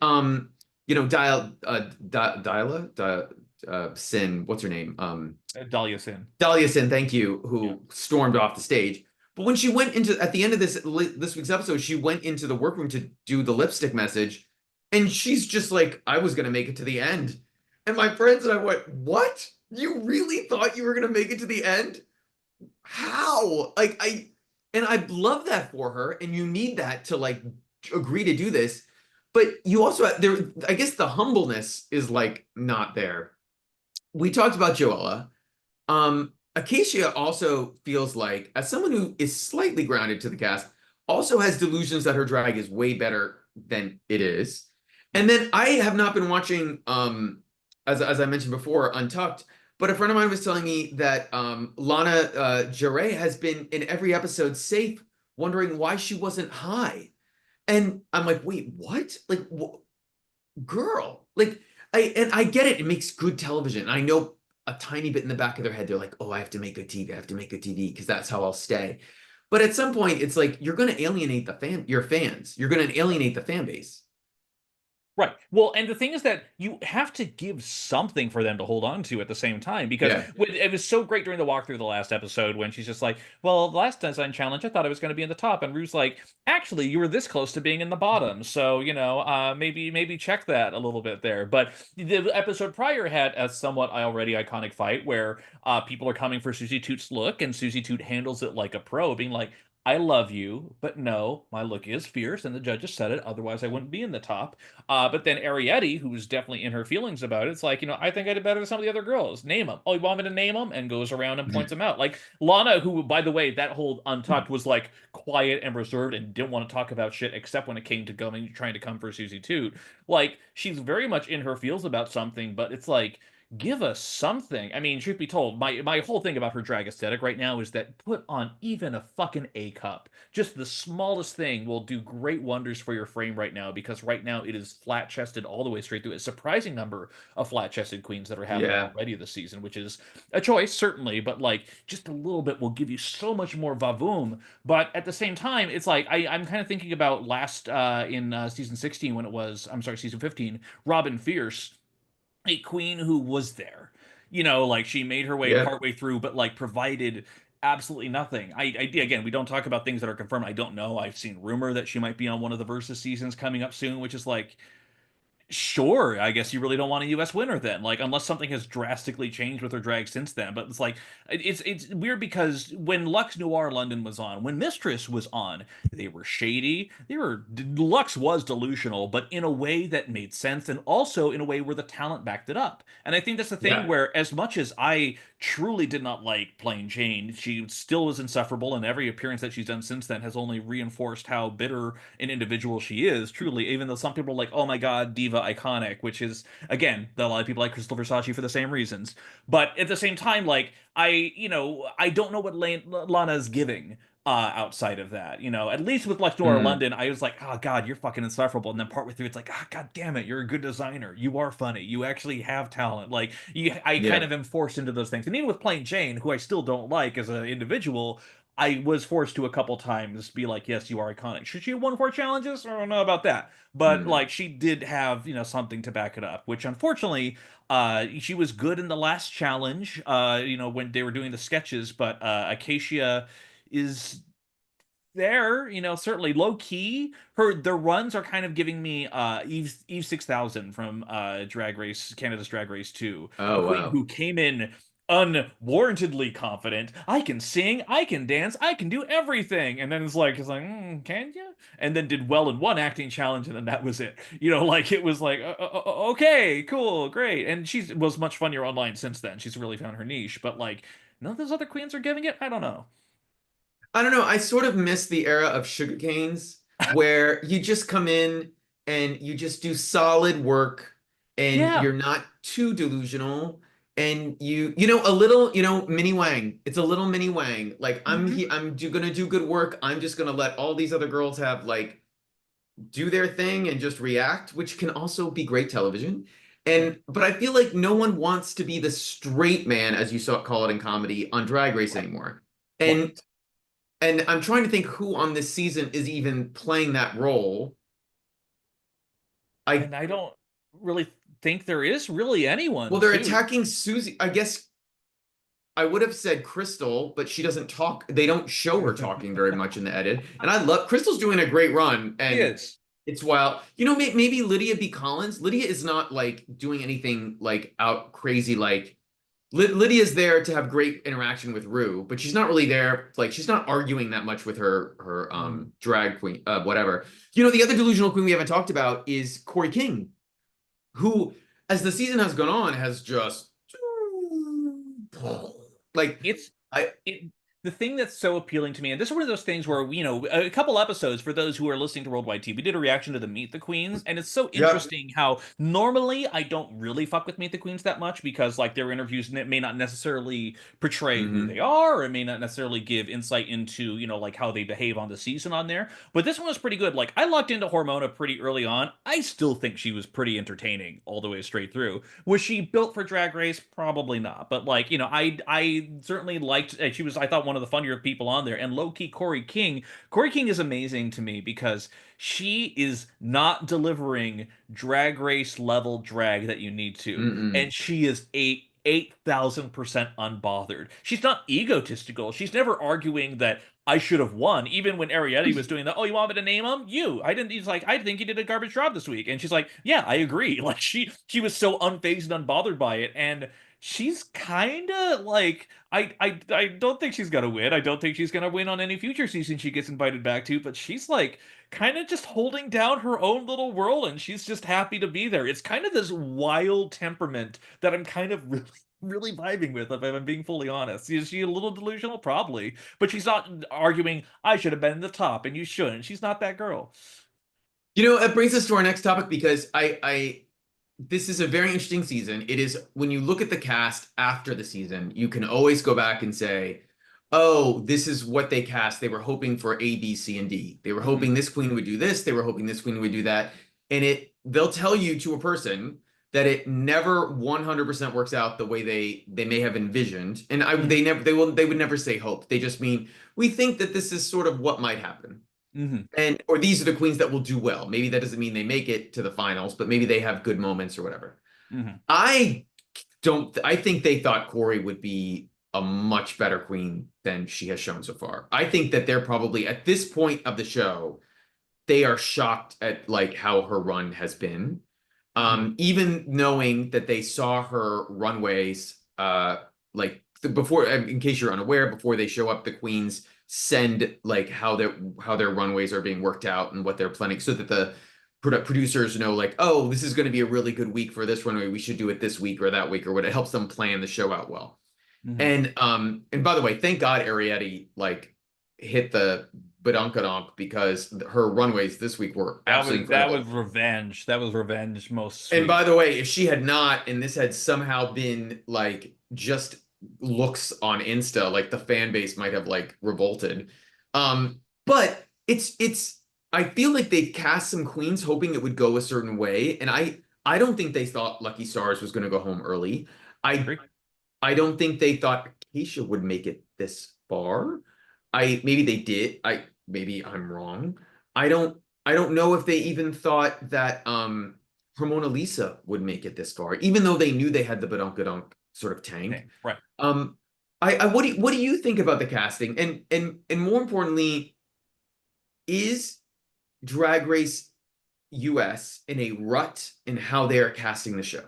Sin, what's her name? Dahlia Sin. Dahlia Sin, thank you, Yeah. who stormed off the stage. But when she went into at the end of this week's episode, she went into the workroom to do the lipstick message, and she's just like, "I was gonna make it to the end." And my friends and I went, "What? You really thought you were gonna make it to the end? How?" And I love that for her, and you need that to like agree to do this. But you also there, I guess the humbleness is like not there. We talked about Joella. Acacia also feels like, as someone who is slightly grounded to the cast, also has delusions that her drag is way better than it is. And then I have not been watching, as I mentioned before, Untucked, but a friend of mine was telling me that Lana Ja'Rae has been in every episode safe, wondering why she wasn't high. And I'm like, wait, what? Like, girl, like, I get it. It makes good television. I know a tiny bit in the back of their head. They're like, oh, I have to make good TV. I have to make good TV because that's how I'll stay. But at some point, it's like you're going to alienate your fans. You're going to alienate the fan base. Right. Well, and the thing is that you have to give something for them to hold on to at the same time, because Yeah. it was so great during the walkthrough of the last episode when she's just like, well, the last design challenge, I thought I was going to be in the top. And Rue's like, actually, you were this close to being in the bottom. So, maybe check that a little bit there. But the episode prior had a somewhat already iconic fight where people are coming for Susie Toot's look, and Susie Toot handles it like a pro, being like, I love you, but no, my look is fierce, and the judges said it, otherwise I wouldn't be in the top. But then Arietti, who was definitely in her feelings about it, it's like, I think I did better than some of the other girls. Name them. Oh, you want me to name them? And goes around and points them out. Like Lana, who, by the way, that whole Untucked was like quiet and reserved and didn't want to talk about shit except when it came to trying to come for Susie Toot. Like, she's very much in her feels about something, but it's like, give us something. I mean, truth be told, my whole thing about her drag aesthetic right now is that put on even a fucking A cup. Just the smallest thing will do great wonders for your frame right now, because right now it is flat chested all the way straight through. A surprising number of flat chested queens that are having it Yeah. already this season, which is a choice, certainly, but like just a little bit will give you so much more vavoom. But at the same time, it's like I'm kind of thinking about last in season 16 when it was, I'm sorry, season 15, Robin Fierce, a queen who was there. Like she made her way Yeah. partway through, but like provided absolutely nothing. Again, we don't talk about things that are confirmed. I don't know. I've seen rumor that she might be on one of the Versus seasons coming up soon, which is like, sure, I guess you really don't want a US winner then. Like, unless something has drastically changed with her drag since then. But it's like it's weird because when Lux Noir London was on, when Mistress was on, they were shady. Lux was delusional, but in a way that made sense, and also in a way where the talent backed it up. And I think that's the thing Yeah. where, as much as I truly did not like Plain Jane, she still was insufferable, and every appearance that she's done since then has only reinforced how bitter an individual she is, truly, even though some people are like, oh my god, diva iconic, which is, again, a lot of people like Crystal Versace for the same reasons. But at the same time, like, I don't know what Lana's giving outside of that. At least with Lex Noir Mm. London, I was like, oh god, you're fucking insufferable. And then partway through, it's like, ah, god damn it, you're a good designer. You are funny. You actually have talent. Like, I kind Yeah. of am forced into those things. And even with Plain Jane, who I still don't like as an individual, I was forced to a couple times be like, yes, you are iconic. Should she have won 4 challenges? I don't know about that. But Mm. like she did have, something to back it up, which unfortunately, she was good in the last challenge, when they were doing the sketches, but Acacia is there, certainly low key. The runs are kind of giving me Eve 6000 from Drag Race, Canada's Drag Race 2, a Oh, queen wow. who came in unwarrantedly confident. I can sing, I can dance, I can do everything. And then it's like, can you? And then did well in one acting challenge, and then that was it. Like it was like, okay, cool, great. And she was much funnier online since then. She's really found her niche. But like, none of those other queens are giving it. I don't know. I don't know. I sort of miss the era of sugar canes where you just come in and you just do solid work and Yeah. you're not too delusional and a little, mini Wang. It's a little mini Wang. Like Mhm. gonna do good work. I'm just gonna let all these other girls have like do their thing and just react, which can also be great television. But I feel like no one wants to be the straight man, as you saw call it in comedy, on Drag Race anymore. And Right. and I'm trying to think who on this season is even playing that role. I And I don't really think there is really anyone, Well, they're too. attacking Susie. I guess I would have said Crystal, but she doesn't talk. They don't show her talking very much in the edit. And I love Crystal's doing a great run, He and is. it's wild. Maybe Lydia B. Collins. Lydia is not like doing anything like out crazy. Like Lydia's there to have great interaction with Rue, but she's not really there. Like she's not arguing that much with her Mm. drag queen, whatever. The other delusional queen we haven't talked about is Corey King, who, as the season has gone on, has just like It's I it. the thing that's so appealing to me, and this is one of those things where, a couple episodes for those who are listening to Worldwide T, we did a reaction to the Meet the Queens, and it's so Yep. interesting how normally I don't really fuck with Meet the Queens that much because like their interviews may not necessarily portray who Hmm. they are, or it may not necessarily give insight into, like how they behave on the season on there. But this one was pretty good. Like I locked into Hormona pretty early on. I still think she was pretty entertaining all the way straight through. Was she built for Drag Race? Probably not. But like, I certainly liked she was I thought one of the funnier people on there. And low key Corey King. Corey King is amazing to me because she is not delivering Drag Race level drag that you need to. Mm-mm. And she is 8,000% unbothered. She's not egotistical. She's never arguing that I should have won. Even when Arietti was doing that, oh, you want me to name him? You. I didn't. He's like, I think you did a garbage job this week, and she's like, yeah, I agree. Like she was so unfazed and unbothered by it, and she's kind of like, I don't think she's gonna win. I don't think she's gonna win on any future season she gets invited back to. But she's like kind of just holding down her own little world, and she's just happy to be there. It's kind of this wild temperament that I'm kind of really vibing with, if I'm being fully honest. Is she a little delusional? Probably. But she's not arguing, I should have been in the top and you shouldn't. She's not that girl. That brings us to our next topic because this is a very interesting season. It is when you look at the cast after the season, you can always go back and say, oh, this is what they cast. They were hoping for A, B, C, and D. They were Mhm. hoping this queen would do this. They were hoping this queen would do that. And they'll tell you to a person that it never 100% works out the way they may have envisioned. And Mhm. they would never say hope. They just mean, we think that this is sort of what might happen. Mhm. And or these are the queens that will do well. Maybe that doesn't mean they make it to the finals, but maybe they have good moments or whatever. Mhm. I I think they thought Corey would be a much better queen than she has shown so far. I think that they're probably at this point of the show, they are shocked at like how her run has been. Mhm. Even knowing that they saw her runways, like before, in case you're unaware, before they show up, the queens send like how their runways are being worked out and what they're planning, so that the producers know, like, oh, this is going to be a really good week for this runway. We should do it this week or that week or what. It helps them plan the show out well. Mhm. And by the way, thank God Arietti like hit the badonkadonk, because her runways this week were absolutely That was incredible. revenge. That was revenge most And sweet. by the way, if she had not, and this had somehow been like just looks on Insta, like the fan base might have like revolted. But it's I feel like they cast some queens hoping it would go a certain way, and I don't think they thought Lucky Stars was going to go home early. I Agree. I don't think they thought Acacia would make it this far. I maybe they did. Maybe I'm wrong. I don't know if they even thought that Hormona Lisa would make it this far, even though they knew they had the badonkadonk sort of tank. Okay. Right. Um I what do you think about the casting? And more importantly, is Drag Race US in a rut in how they are casting the show?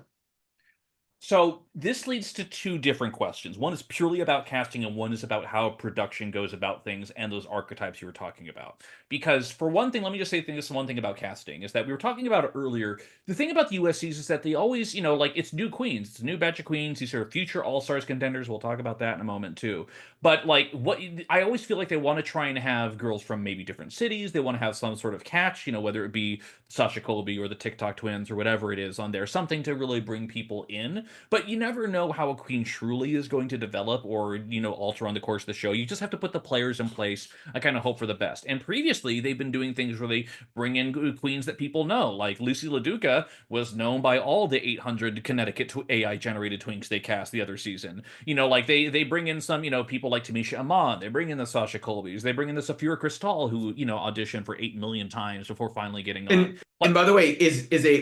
So this leads to two different questions. One is purely about casting, and one is about how production goes about things and those archetypes you were talking about. Because for one thing, let me just say this one thing about casting is that we were talking about it earlier. The thing about the USCs is that they always, like it's new queens, it's a new batch of queens. These are future All Stars contenders. We'll talk about that in a moment too. But like what I always feel like they want to try and have girls from maybe different cities. They want to have some sort of catch, whether it be Sasha Colby or the TikTok twins or whatever it is on there, something to really bring people in. But you never know how a queen truly is going to develop or, alter on the course of the show. You just have to put the players in place. I kind of hope for the best. And previously, they've been doing things where they bring in queens that people know. Like Lucy LaDuca was known by all the 800 Connecticut AI generated twinks they cast the other season. Like they bring in some, people like Tamisha Iman. They bring in the Sasha Colbys. They bring in the Safira Cristal, who, auditioned for 8 million times before finally getting on. And Like, by the way,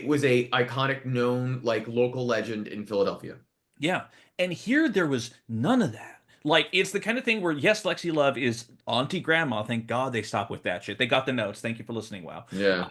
was a iconic known like local legend in Philadelphia. yeah. And here there was none of that. Like, it's the kind of thing where, yes, Lexi Love is Auntie Grandma, thank God they stopped with that shit. They got the notes. Thank you for listening. Wow. Yeah.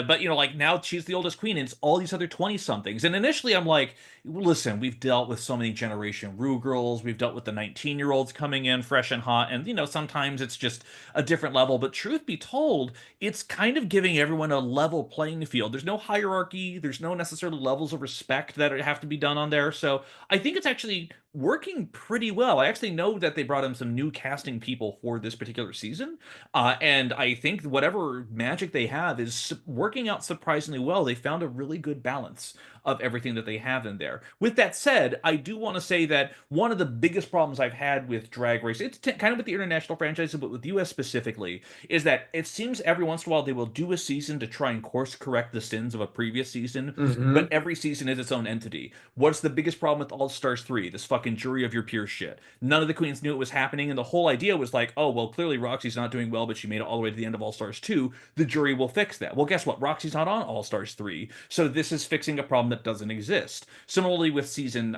But like now she's the oldest queen, and it's all these other 20 somethings. And initially, I'm like, listen, we've dealt with so many Generation Rue girls. We've dealt with the 19-year-olds coming in fresh and hot, and sometimes it's just a different level. But truth be told, it's kind of giving everyone a level playing field. There's no hierarchy. There's no necessarily levels of respect that have to be done on there. So I think it's actually working pretty well. I actually know that they brought in some new casting people for this particular season, and I think whatever magic they have is working out surprisingly well. They found a really good balance of everything that they have in there. With that said, I do want to say that one of the biggest problems I've had with Drag Race, it's kind of with the international franchises, but with US specifically, is that it seems every once in a while they will do a season to try and course correct the sins of a previous season, but Hmm. every season is its own entity. What's the biggest problem with All Stars 3? This fucking jury of your peers shit. None of the queens knew it was happening, and the whole idea was like, oh, well, clearly Roxy's not doing well, but she made it all the way to the end of All Stars 2. The jury will fix that. Well, guess what? Roxy's not on All Stars 3, so this is fixing a problem that doesn't exist. Similarly, with season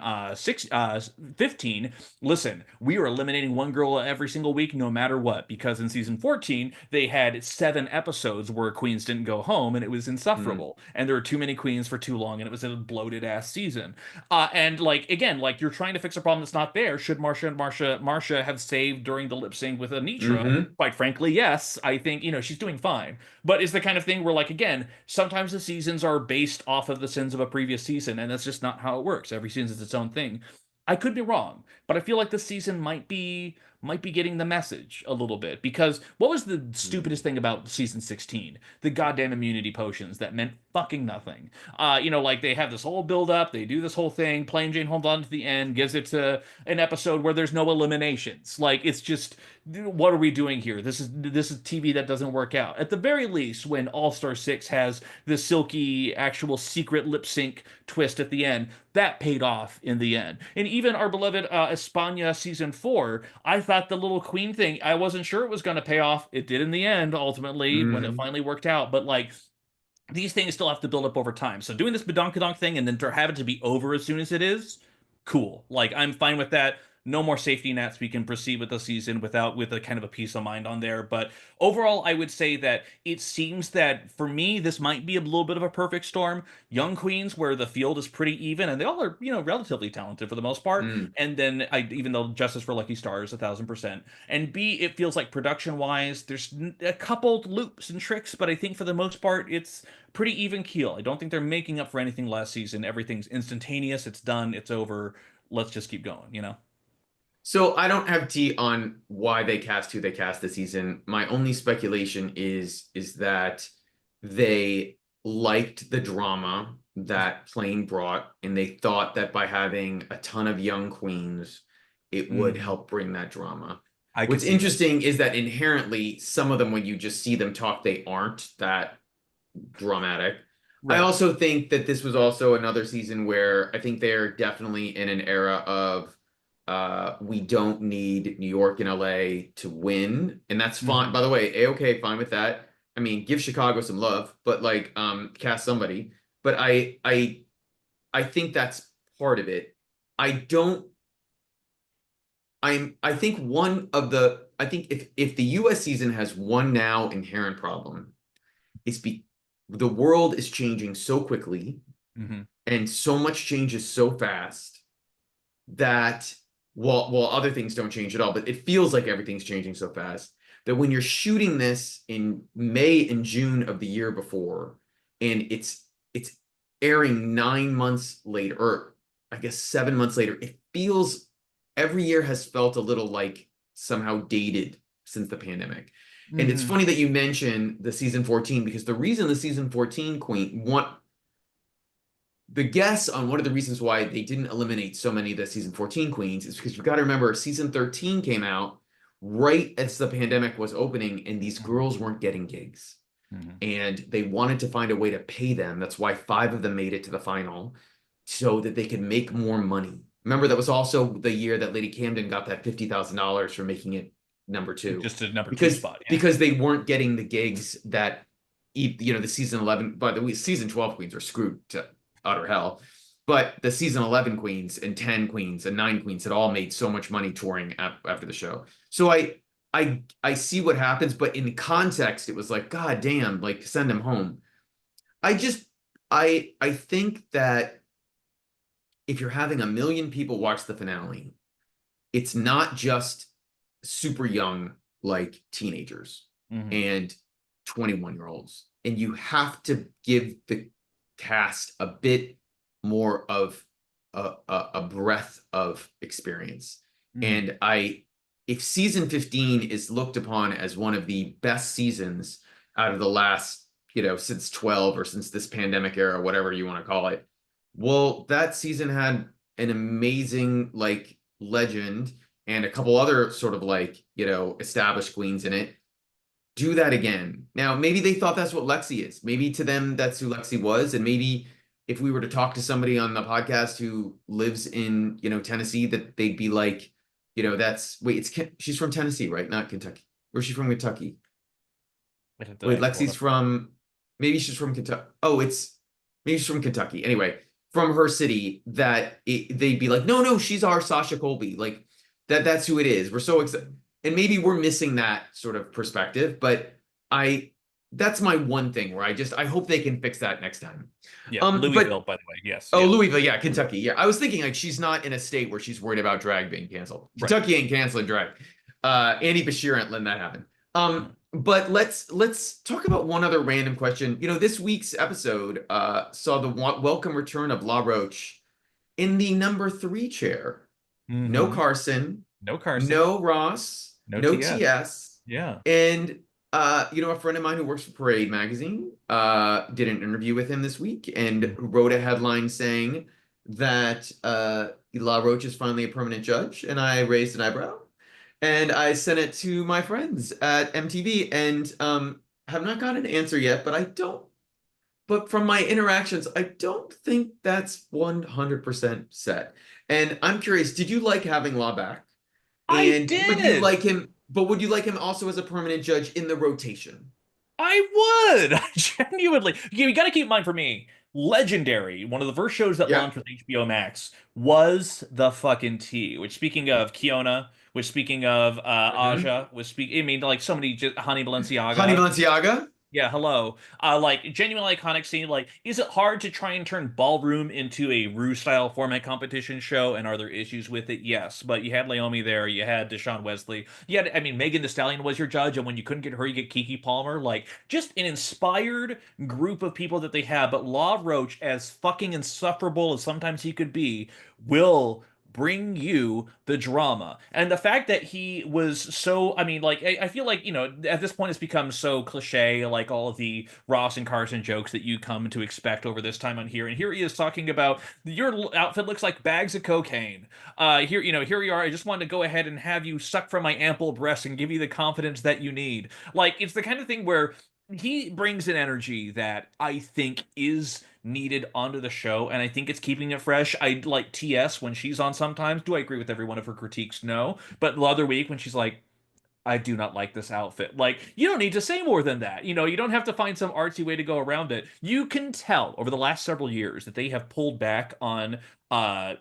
15, listen, we are eliminating one girl every single week, no matter what, because in season 14, they had 7 episodes where queens didn't go home, and it was insufferable. And there were too many queens for too long, and it was a bloated ass season. And like again, like you're trying to fix a problem that's not there. Should Marsha have saved during the lip sync with Anitra? Hmm. Quite frankly, yes. I think she's doing fine. But it's the kind of thing where, like, again, sometimes the seasons are based off of the sins of a previous season, and that's just not how it works. Every season is its own thing. I could be wrong, but I feel like this season might be getting the message a little bit, because what was the stupidest thing about season 16? The goddamn immunity potions that meant fucking nothing. Like they have this whole build up, they do this whole thing, Plain Jane holds on to the end, gives it to an episode where there's no eliminations. Like it's just, what are we doing here? This is TV that doesn't work out. At the very least, when All Star 6 has the silky actual secret lip sync twist at the end, that paid off in the end. And even our beloved España season 4, I thought the little queen thing, I wasn't sure it was going to pay off. It did in the end, ultimately, when it Hmm. finally worked out. But like, these things still have to build up over time. So doing this badonkadonk thing and then to have it to be over as soon as it is, cool. Like I'm fine with that. No more safety nets. We can proceed with the season with a kind of a peace of mind on there. But overall, I would say that it seems that for me, this might be a little bit of a perfect storm. Young queens, where the field is pretty even, and they all are, relatively talented for the most part. Mm. And then even though Justice for Lucky Stars, 1,000%. And B, it feels like production wise, there's a couple loops and tricks, but I think for the most part, it's pretty even keel. I don't think they're making up for anything last season. Everything's instantaneous. It's done. It's over. Let's just keep going. So I don't have tea on why they cast who they cast this season. My only speculation is that they liked the drama that Plane brought, and they thought that by having a ton of young queens, it would Mm, help bring that drama. I could What's see that. interesting is that inherently, some of them, when you just see them talk, they aren't that dramatic. I Right. also think that this was also another season where I think they're definitely in an era of we don't need New York and LA to win, and that's fine. Hmm. By the way, A-OK, fine with that. I mean, give Chicago some love, but like cast somebody. But I think that's part of it. I don't I think I think if the US season has one now inherent problem, it's the world is changing so quickly Hmm. and so much changes so fast that while other things don't change at all, but it feels like everything's changing so fast that when you're shooting this in May and June of the year before, and it's airing 9 months later, or I guess 7 months later, it feels every year has felt a little like somehow dated since the pandemic. And it's Hmm. funny that you mention the season 14, because the reason the season 14 queen want the guess on one of the reasons why they didn't eliminate so many of the season 14 queens is because you've got to remember season 13 came out right as the pandemic was opening, and these girls weren't getting gigs, Hmm. and they wanted to find a way to pay them. That's why 5 of them made it to the final so that they could make more money. Remember, that was also the year that Lady Camden got that $50,000 for making it number two, Just a number two because spot. Yeah. because they weren't getting the gigs that the season 11, but the season 12 queens are screwed to utter hell. But the season 11 queens and 10 queens and 9 queens had all made so much money touring after the show. So I see what happens, but in context, it was like, God damn, like send him home. I just I think that if you're having 1 million people watch the finale, it's not just super young, like teenagers Mhm. and 21-year-olds. And you have to give the cast a bit more of a breadth of experience. Mhm. And if season 15 is looked upon as one of the best seasons out of the last, since 12 or since this pandemic era, whatever you want to call it, well, that season had an amazing like legend and a couple other sort of like, established queens in it. Do that again. Now, maybe they thought that's what Lexi is. Maybe to them, that's who Lexi was. And maybe if we were to talk to somebody on the podcast who lives in, Tennessee, that they'd be like, she's from Tennessee, right? Not Kentucky. Where's she from, Kentucky? I have to Wait, pull it Lexi's up now. from, maybe she's from Kentucky. Oh, maybe she's from Kentucky. Anyway, from her city, they'd be like, no, no, she's our Sasha Colby. Like that's who it is. We're so excited. And maybe we're missing that sort of perspective, but I, that's my one thing where I hope they can fix that next time. Yeah, But Louisville, by the way. Yes, oh, yeah, Louisville, yeah, Kentucky. Yeah. I was thinking like she's not in a state where she's worried about drag being canceled. right. Kentucky ain't canceling drag. Andy Bashir ain't letting that happen. Mm. But let's talk about one other random question. This week's episode saw the welcome return of Law Roach in the number 3 chair. No Mhm. Carson, No Carson, no Ross, no no TS. TS, Yeah. and a friend of mine who works for Parade magazine did an interview with him this week and Mm. wrote a headline saying that La Roche is finally a permanent judge, and I raised an eyebrow. And I sent it to my friends at MTV and have not got an answer yet, but from my interactions, I don't think that's 100% set. And I'm curious, did you like having Law back? I And did. would you like him also as a permanent judge in the rotation? I would. Genuinely. You got to keep in mind for me, Legendary, one of the first shows that Yeah. launched with HBO Max, was the fucking T. Which, speaking of Kiona, which speaking of Hmm. Aja, I mean, like so many, just Honey Honey Balenciaga. Balenciaga? Yeah, hello. Like genuinely iconic scene. Like, is it hard to try and turn Ballroom into a Rue style format competition show? And are there issues with it? Yes, but you had Naomi there. You had Deshaun Wesley. You had, I mean, Megan Thee Stallion was your judge, and when you couldn't get her, you get Kiki Palmer. Like, just an inspired group of people that they have. But Law Roach, as fucking insufferable as sometimes he could be, will bring you the drama. And the fact that he was so, I mean, like, I feel like, at this point it's become so cliche, like all of the Ross and Carson jokes that you come to expect over this time on here. And here he is talking about your outfit looks like bags of cocaine. Here we are. I just wanted to go ahead and have you suck from my ample breast and give you the confidence that you need. Like, it's the kind of thing where he brings an energy that I think is needed onto the show, and I think it's keeping it fresh. I like TS when she's on sometimes. Do I agree with every one of her critiques? No. But the other week when she's like, I do not like this outfit. Like, you don't need to say more than that. You don't have to find some artsy way to go around it. You can tell over the last several years that they have pulled back on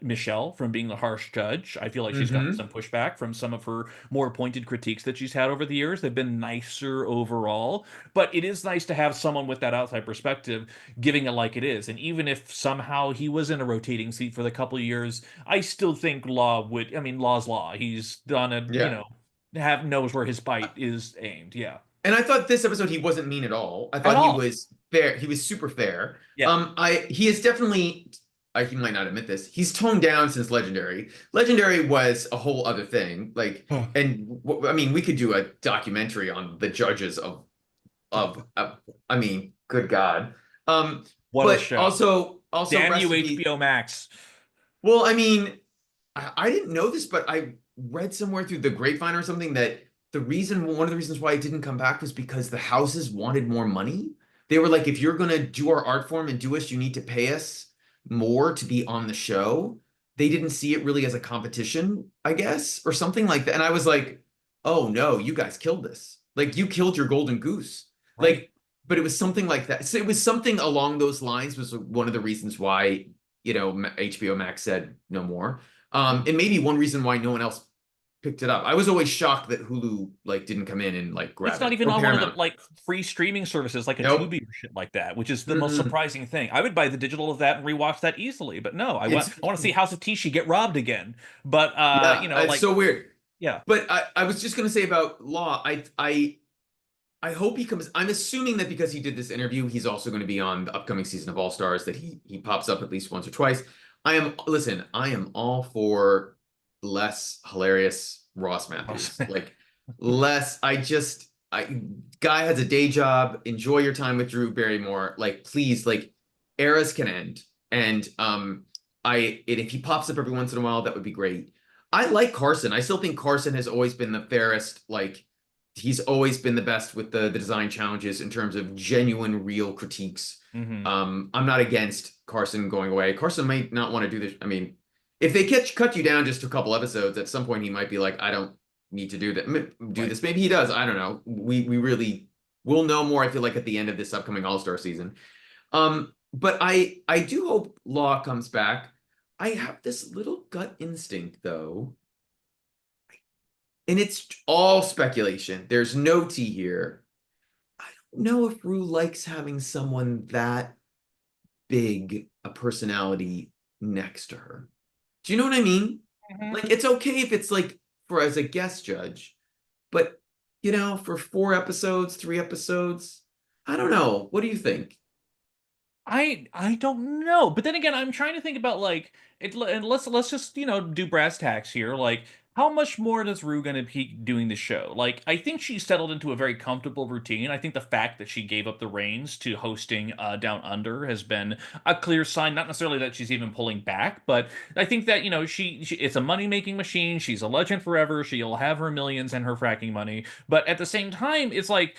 Michelle from being the harsh judge. I feel like she's gotten Hmm. some pushback from some of her more pointed critiques that she's had over the years. They've been nicer overall, but it is nice to have someone with that outside perspective giving it like it is. And even if somehow he was in a rotating seat for the couple of years, I still think I mean, Law's Law. He's done a, Yeah. have knows where his bite is aimed. Yeah. And I thought this episode he wasn't mean at all. I At thought he all. was fair. He was super fair. Yeah. He is definitely. He might not admit this. He's toned down since Legendary. Legendary was a whole other thing. Like, and I mean, we could do a documentary on the judges of. I mean, good God. What a But show. also Damn you, recipe. HBO Max. Well, I mean, I didn't know this, but I read somewhere through the grapevine or something that one of the reasons why it didn't come back was because the houses wanted more money. They were like, if you're gonna do our art form and do us, you need to pay us more to be on the show. They didn't see it really as a competition, I guess, or something like that. And I was like, oh no, you guys killed this. Like you killed your golden goose. Right. Like, but it was something like that. So it was something along those lines was one of the reasons why HBO Max said no more. And maybe one reason why no one else picked it up. I was always shocked that Hulu like didn't come in and like It's grab not it, even or on one of the Paramount. like free streaming services like a Nope. Tubi or shit like that, which is the most Mm-mm. surprising thing. I would buy the digital of that and rewatch that easily, but no, It's I want to see House of Tishy get robbed again. But yeah, you know, it's like so weird. yeah. But I was just gonna say about Law. I hope he comes. I'm assuming that because he did this interview, he's also going to be on the upcoming season of All Stars. That he pops up at least once or twice. Listen. I am all for less hilarious Ross Matthews. Like less. I guy has a day job. Enjoy your time with Drew Barrymore. Like please, like eras can end. And if he pops up every once in a while, that would be great. I like Carson. I still think Carson has always been the fairest. Like he's always been the best with the design challenges in terms of genuine, real critiques. Hmm. I'm not against Carson going away. Carson might not want to do this. I mean, if they cut you down just to a couple episodes, at some point he might be like, I don't need to do that. Do Right. this. Maybe he does. I don't know. We really will know more. I feel like at the end of this upcoming All Star season. But I do hope Law comes back. I have this little gut instinct though, and it's all speculation. There's no tea here. I don't know if Rue likes having someone that big a personality next to her. Do you know what I mean? Mhm. Like it's okay if it's like for as a guest judge, but for 4 episodes, 3 episodes, I don't know. What do you think? I don't know, but then again, I'm trying to think about like it. And let's just do brass tacks here. Like, how much more does Rue gonna be doing the show? Like, I think she settled into a very comfortable routine. I think the fact that she gave up the reins to hosting Down Under has been a clear sign. Not necessarily that she's even pulling back, but I think that she it's a money making machine. She's a legend forever. She'll have her millions and her fracking money. But at the same time, it's like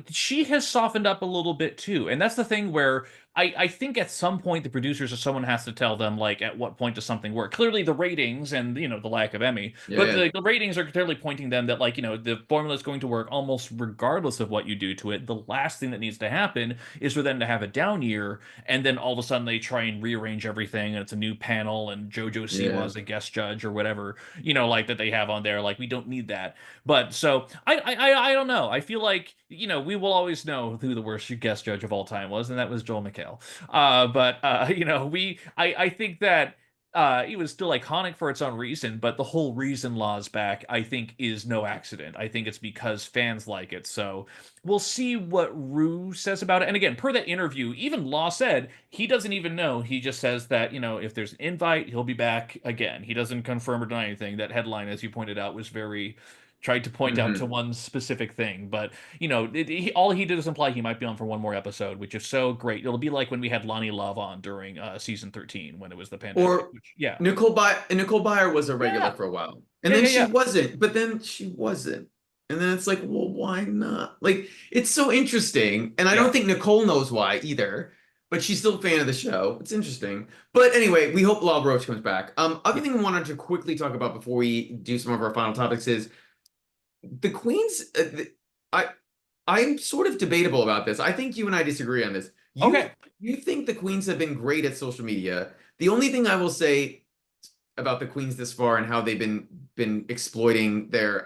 she has softened up a little bit too. And that's the thing where I think at some point the producers or someone has to tell them, like, at what point does something work. Clearly the ratings and, the lack of Emmy, Yeah, but yeah, the ratings are clearly pointing them that, like, the formula is going to work almost regardless of what you do to it. The last thing that needs to happen is for them to have a down year, and then all of a sudden they try and rearrange everything, and it's a new panel, and JoJo Siwa yeah. is a guest judge or whatever, like that they have on there. Like, we don't need that. But so I don't know. I feel like we will always know who the worst guest judge of all time was, and that was Joel McHale. But I think that it was still iconic for its own reason. But the whole reason Law's back, I think, is no accident. I think it's because fans like it. So we'll see what Rue says about it. And again, per that interview, even Law said he doesn't even know. He just says that if there's an invite, he'll be back again. He doesn't confirm or deny anything. That headline, as you pointed out, was very tried to point out to Hmm. one specific thing, but all he did is imply he might be on for one more episode, which is so great. It'll be like when we had Lonnie Love on during season 13 when it was the pandemic. Or Which, yeah, Nicole Byer was a regular yeah, for a while, and yeah, then yeah, she yeah, wasn't. But then she wasn't, and then it's like, well, why not? Like, it's so interesting, and I yeah. don't think Nicole knows why either. But she's still a fan of the show. It's interesting. But anyway, we hope Law Roach comes back. Other Yeah. thing we wanted to quickly talk about before we do some of our final topics is the Queens. I I'm sort of debatable about this. I think you and I disagree on this. You Okay. you think the Queens have been great at social media. The only thing I will say about the Queens this far and how they've been exploiting their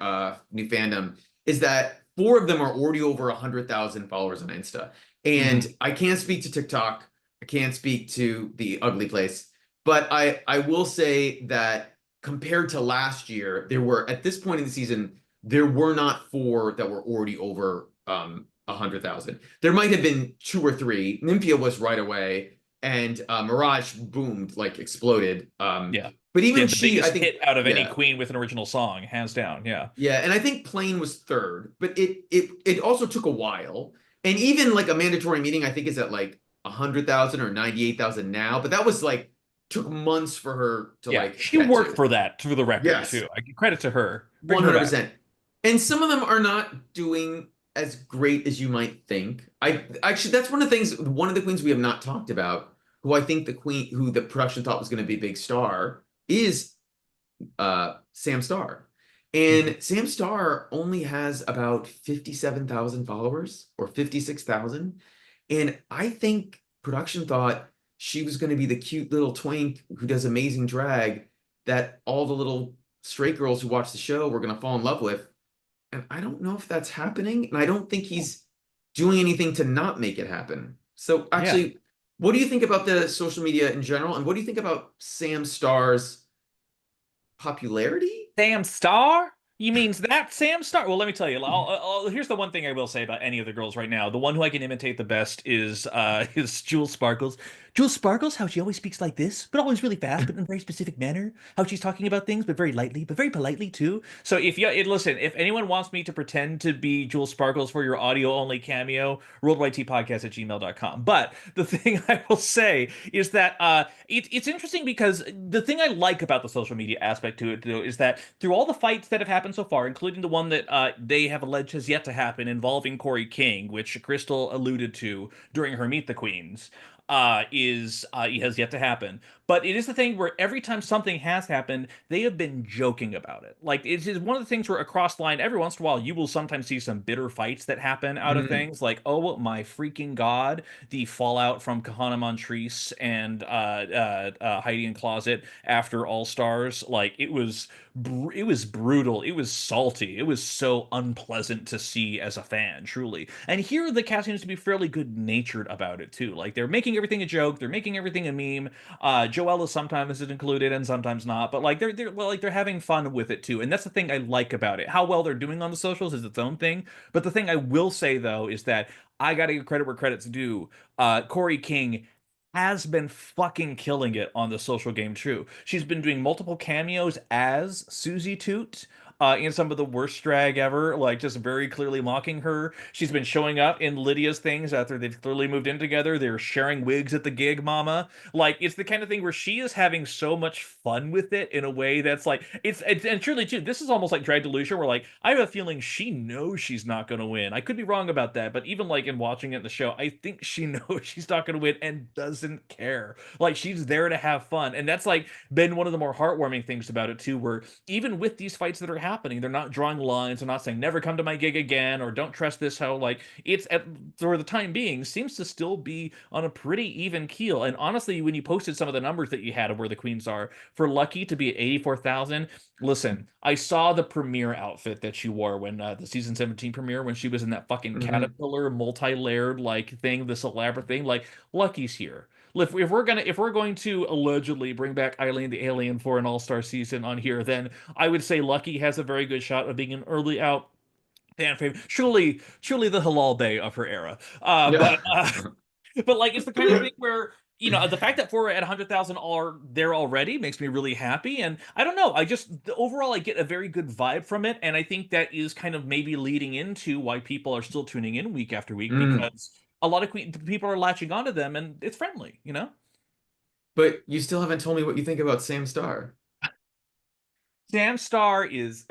new fandom is that 4 of them are already over 100,000 followers on Insta. And Hmm. I can't speak to TikTok. I can't speak to the ugly place. But I will say that compared to last year, there were at this point in the season, there were not 4 that were already over 100,000. There might have been 2 or 3. Nymphia was right away, and Mirage boomed, like exploded. Yeah. But even The she, I biggest think, hit out of any yeah, queen with an original song, hands down. Yeah. yeah, and I think Plane was third, but it also took a while. And even like a mandatory meeting, I think is at like 100,000 or 98,000 now. But that was like took months for her to Yeah. like She get worked to. for that, for the record, Yes, too. I give credit to her. Bring her back. 100%. And some of them are not doing as great as you might think. I actually that's one of the things. One of the queens we have not talked about, who I think the queen, who the production thought was going to be a big star, is Sam Starr. Mhm. And Sam Starr only has about 57,000 followers or 56,000. And I think production thought she was going to be the cute little twink who does amazing drag that all the little straight girls who watch the show we're gonna fall in love with. And I don't know if that's happening, and I don't think he's doing anything to not make it happen. So Yeah. actually, what do you think about the social media in general, and what do you think about Sam Starr's popularity? Sam Star? You means that Sam Star? Well, let me tell you. Here's the one thing I will say about any of the girls right now. The one who I can imitate the best is is Jules Sparkles. Jules Sparkles, how she always speaks like this, but always really fast, but in a very specific manner. How she's talking about things, but very lightly, but very politely too. So listen, if anyone wants me to pretend to be Jules Sparkles for your audio only cameo, worldwidetpodcast@gmail.com. But the thing I will say is that it's interesting because the thing I like about the social media aspect to it, though, is that through all the fights that have happened so far, including the one that they have alleged has yet to happen involving Corey King, which Crystal alluded to during her Meet the Queens, is it has yet to happen. But it is the thing where every time something has happened, they have been joking about it. Like it is one of the things where across the line, every once in a while, you will sometimes see some bitter fights that happen out of Mm. things. Like, oh my freaking god, the fallout from Kahana Montrese and Heidi in Closet after All Stars. Like it was brutal. It was salty. It was so unpleasant to see as a fan, truly. And here the cast seems to be fairly good natured about it too. Like they're making everything a joke. They're making everything a meme. Joella sometimes is included and sometimes not, but like they're having fun with it too. And that's the thing I like about it. How well they're doing on the socials is its own thing. But the thing I will say though is that I gotta give credit where credit's due. Corey King has been fucking killing it on the social game too. She's been doing multiple cameos as Susie Toot. In some of the worst drag ever, like just very clearly mocking her. She's been showing up in Lydia's things after they've clearly moved in together. They're sharing wigs at the gig, mama. Like, it's the kind of thing where she is having so much fun with it in a way that's like, it's and truly, too, this is almost like drag delusion, where like, I have a feeling she knows she's not going to win. I could be wrong about that, but even like in watching it in the show, I think she knows she's not going to win and doesn't care. Like, she's there to have fun. And that's like been one of the more heartwarming things about it, too, where even with these fights that are happening, they're not drawing lines. They're not saying never come to my gig again or don't trust this hoe. Like it's for the time being seems to still be on a pretty even keel. And honestly, when you posted some of the numbers that you had of where the queens are for Lucky to be at 84,000, listen, I saw the premiere outfit that she wore when the season 17 premiere when she was in that fucking Mhm. caterpillar multi-layered like thing, this elaborate thing. Like Lucky's here. If we're going to allegedly bring back Eileen the Alien for an All-Star season on here, then I would say Lucky has a very good shot of being an early out fan favorite. Truly the halal bay of her era. Yeah. But like it's the kind of thing where the fact that we're at 100,000 are there already makes me really happy. And I don't know, I just overall I get a very good vibe from it, and I think that is kind of maybe leading into why people are still tuning in week after week Mm. because a lot of people are latching onto them, and it's friendly. But you still haven't told me what you think about Sam Starr. Sam Star is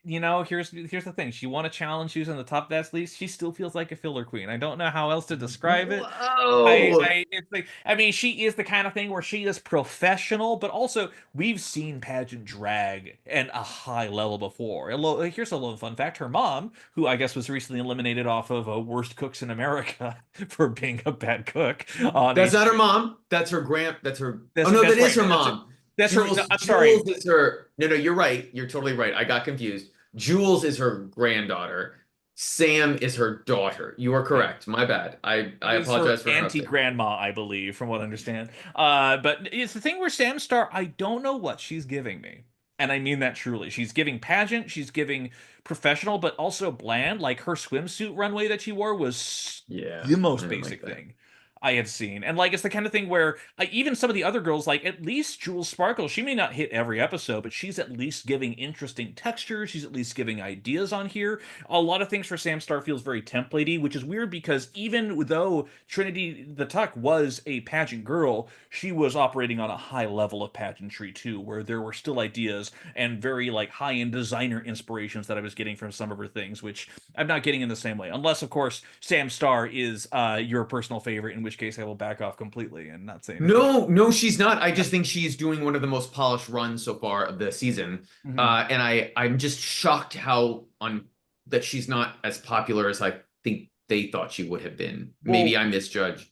here's the thing. She won a challenge, she was in the top best list. She still feels like a filler queen. I don't know how else to describe it. Whoa. It's like, I mean, she is the kind of thing where she is professional, but also we've seen pageant drag at a high level before. Here's a little fun fact: her mom, who I guess was recently eliminated off of Worst Cooks in America for being a bad cook on That's not her HG. mom. That's her grand. That's her. Oh no, that That's is right. her mom. That's her. No, Jules. I'm sorry. Jules is her. No, no, you're right. You're totally right. I got confused. Jules is her granddaughter. Sam is her daughter. You are Yeah. correct. My bad. I Is her apologize for interrupting. anti-grandma, I believe, from what I understand. But it's the thing where Sam Star, I don't know what she's giving me. And I mean that truly. She's giving pageant, she's giving professional, but also bland. Like her swimsuit runway that she wore was Yeah, the I most didn't like basic that. thing I had seen. And like it's the kind of thing where even some of the other girls, like at least Jules Sparkle, she may not hit every episode, but she's at least giving interesting textures. She's at least giving ideas on here. A lot of things for Sam Star feels very templatey, which is weird because even though Trinity the Tuck was a pageant girl, she was operating on a high level of pageantry too, where there were still ideas and very like high-end designer inspirations that I was getting from some of her things, which I'm not getting in the same way. Unless, of course, Sam Star is your personal favorite, in which case I will back off completely and not say anything. No, no, she's not. I just think she's doing one of the most polished runs so far of the season. Mhm. And I'm just shocked how on that she's not as popular as I think they thought she would have been. Maybe Well, I misjudged.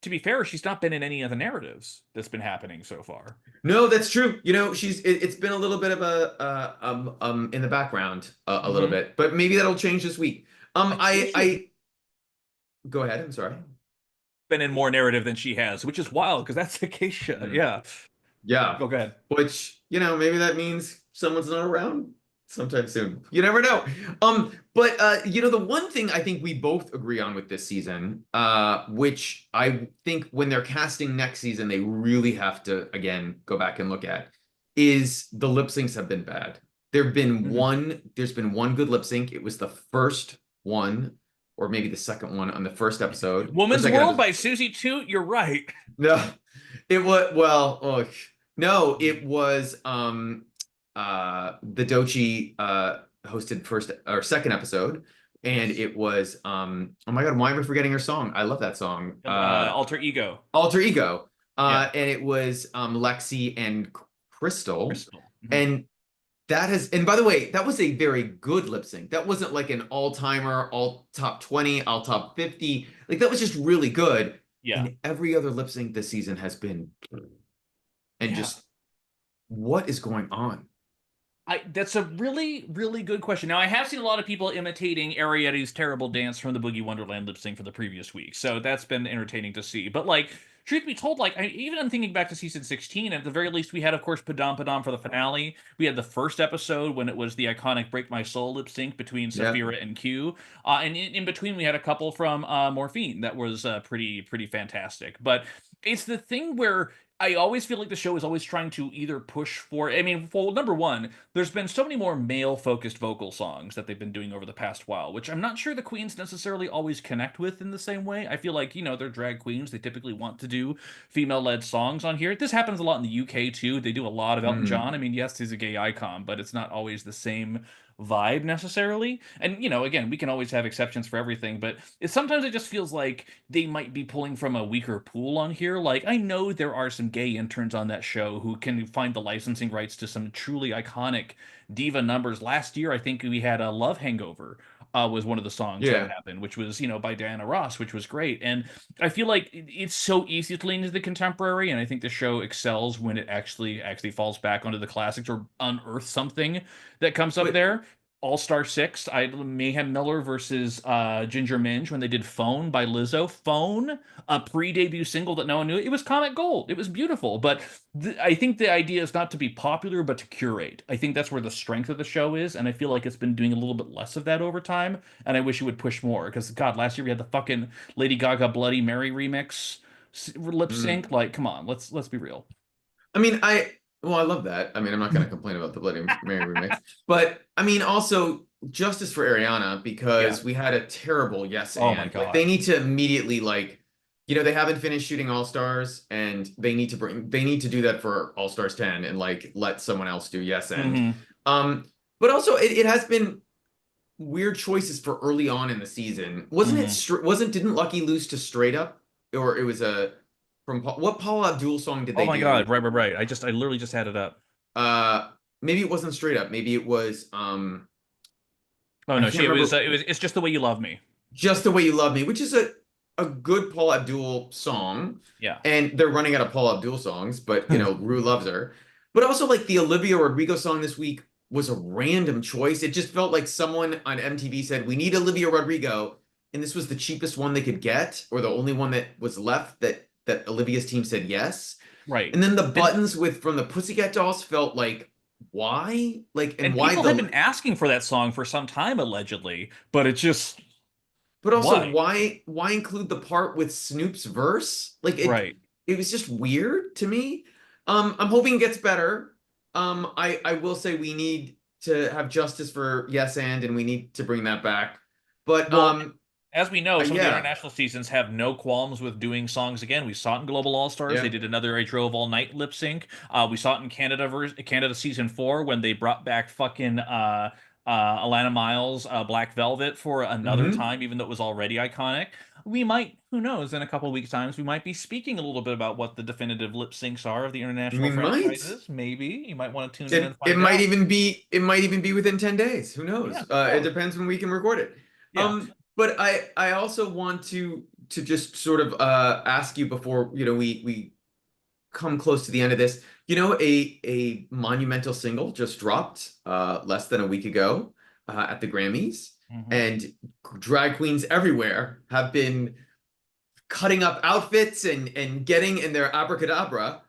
to be fair, she's not been in any of the narratives that's been happening so far. No, that's true. You know, it's been a little bit of a in the background a little Mm-hmm. bit, but maybe that'll change this week. I feel she's I go ahead. I'm sorry. been in more narrative than she has, which is wild because that's Acacia. Mm. Yeah. Yeah, Go ahead. which, maybe that means someone's not around sometime soon. You never know. But the one thing I think we both agree on with this season, which I think when they're casting next season, they really have to again go back and look at, is the lip syncs have been bad. There've been Mhm. there's been one good lip sync. It was the first one, or maybe the second one on the first episode, or Woman's second World episode. by Susie Toot. You're right. No, it was well, oh, no, it was the Dochi hosted first or second episode, and Yes. it was oh my God, why am I forgetting her song? I love that song. Alter Ego. Alter Ego. Yeah. And it was Lexi and Crystal. Crystal. Mhm. And and by the way, that was a very good lip sync. That wasn't like an all-timer, all top 20, all top 50. Like that was just really good. Yeah. And every other lip sync this season has been, and Yeah. just what is going on? That's a really, really good question. Now, I have seen a lot of people imitating Arietti's terrible dance from the Boogie Wonderland lip sync for the previous week, so that's been entertaining to see. But like, truth be told, like, even I'm thinking back to season 16. At the very least, we had, of course, Padam Padam for the finale. We had the first episode when it was the iconic "Break My Soul" lip sync between Yeah. Saphira and Q, and in between we had a couple from Morphine that was pretty fantastic. But it's the thing where I always feel like the show is always trying to either push for. I mean, well, number one, there's been so many more male-focused vocal songs that they've been doing over the past while, which I'm not sure the queens necessarily always connect with in the same way. I feel like, they're drag queens. They typically want to do female-led songs on here. This happens a lot in the UK too. They do a lot of Elton Mm. John. I mean, yes, he's a gay icon, but it's not always the same vibe necessarily. And, again, we can always have exceptions for everything, but sometimes it just feels like they might be pulling from a weaker pool on here. Like, I know there are some gay interns on that show who can find the licensing rights to some truly iconic diva numbers. Last year, I think we had a Love Hangover. Was one of the songs that Yeah. happened, which was, by Diana Ross, which was great. And I feel like it's so easy to lean into the contemporary, and I think the show excels when it actually falls back onto the classics or unearths something that comes up But there. All Star Six, Mayhem Miller versus Ginger Minge when they did "Phone" by Lizzo. "Phone," a pre-debut single that no one knew. It was comic gold. It was beautiful. But I think the idea is not to be popular, but to curate. I think that's where the strength of the show is, and I feel like it's been doing a little bit less of that over time. And I wish it would push more. Because God, last year we had the fucking Lady Gaga "Bloody Mary" remix lip mm, sync. Like, come on, let's be real. I mean, I love that. I mean, I'm not going to complain about the Bloody Mary remix, but I mean, also justice for Ariana, Yeah. because we had a terrible yes Oh my and like they God. need to immediately they haven't finished shooting All Stars, and they need to do that for All Stars 10 and like let someone else do yes and. Hmm. Um, but also it has been weird choices for early on in the season. Hmm. Didn't Lucky lose to Straight Up, or it was a from what Paula Abdul song did Oh they my do? God. Right. I literally just had it up. Uh, maybe it wasn't Straight Up. Maybe it was Oh I no, can't she it was remember. it's just the way you love me. Just the Way You Love Me, which is a good Paula Abdul song, Yeah. and they're running out of Paula Abdul songs, but Rue loves her. But also like the Olivia Rodrigo song this week was a random choice. It just felt like someone on MTV said, "We need Olivia Rodrigo," and this was the cheapest one they could get, or the only one that was left that Olivia's team said yes. Right. And then the And buttons with from the Pussycat Dolls felt like why? Like and and why people have been the asking for that song for some time allegedly, but it just but also why? why include the part with Snoop's verse? Like Right. it was just weird to me. I'm hoping it gets better. I will say we need to have justice for Yes and we need to bring that back. But Well, as we know, some of the yeah. international seasons have no qualms with doing songs again. We saw it in Global All Stars. They Yeah. did another I Drove All Night lip sync. We saw it in Canada season 4 when they brought back fucking Alana Miles, Black Velvet for another Hmm. time, even though it was already iconic. We might, who knows, in a couple weeks' times, we might be speaking a little bit about what the definitive lip syncs are of the international We might. franchises. Maybe you might want to tune in and It find might out. even be within 10 days. Who Yeah, knows? who It knows? depends when we can record it. Yeah. But I also want to to just sort of ask you before, we come close to the end of this. A monumental single just dropped less than a week ago at the Grammys, Mhm. and drag queens everywhere have been cutting up outfits and getting in their abracadabra.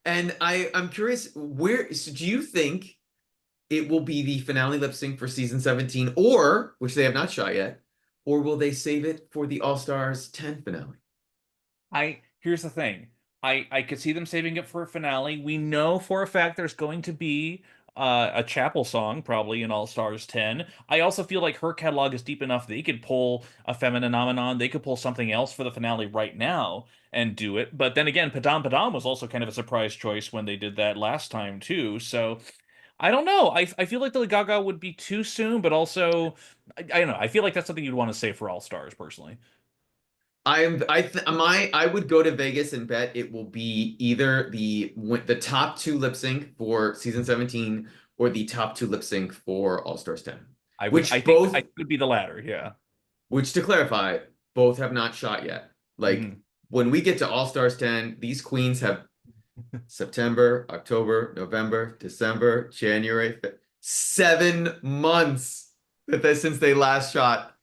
And I'm curious, so do you think it will be the finale lip sync for season 17, or which they have not shot yet, or will they save it for the All Stars 10 finale? Here's the thing. I could see them saving it for a finale. We know for a fact there's going to be a chapel song probably in All Stars 10. I also feel like her catalog is deep enough they could pull a Femininomenon, they could pull something else for the finale right now and do it. But then again, Padam Padam was also kind of a surprise choice when they did that last time too. So I don't know. I feel like the Gaga would be too soon, but also I don't know. I feel like that's something you'd want to say for All Stars personally. I would go to Vegas and bet it will be either the top two lip sync for season 17 or the top two lip sync for All Stars 10. I Which think both, I could be the latter, yeah. which to clarify, both have not shot yet. Like Mhm. when we get to All Stars 10, these queens have September, October, November, December, January, 7 months since they last shot.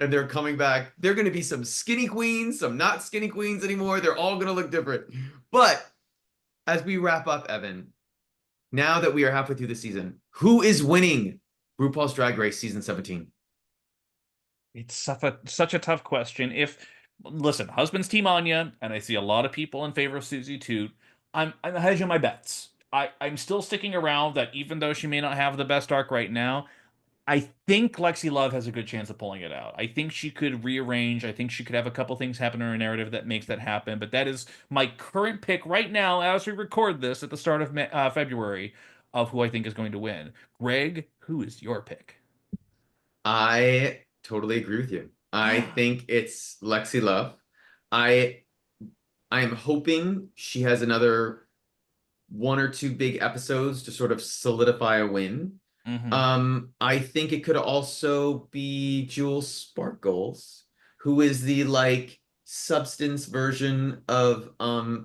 And they're coming back. They're going to be some skinny queens, some not skinny queens anymore. They're all going to look different. But as we wrap up, Evan, now that we are halfway through the season, who is winning RuPaul's Drag Race season 17? It's such a tough question. If listen, husband's team Anya, and I see a lot of people in favor of Susie too. I'm hedging my bets. I'm still sticking around that even though she may not have the best arc right now, I think Lexi Love has a good chance of pulling it out. I think she could rearrange. I think she could have a couple things happen in her narrative that makes that happen. But that is my current pick right now as we record this at the start of February of who I think is going to win. Greg, who is your pick? I totally agree with you. I think it's Lexi Love. I I am hoping she has another one or two big episodes to sort of solidify a win. Hmm. I think it could also be Jewel Sparkles, who is the like substance version of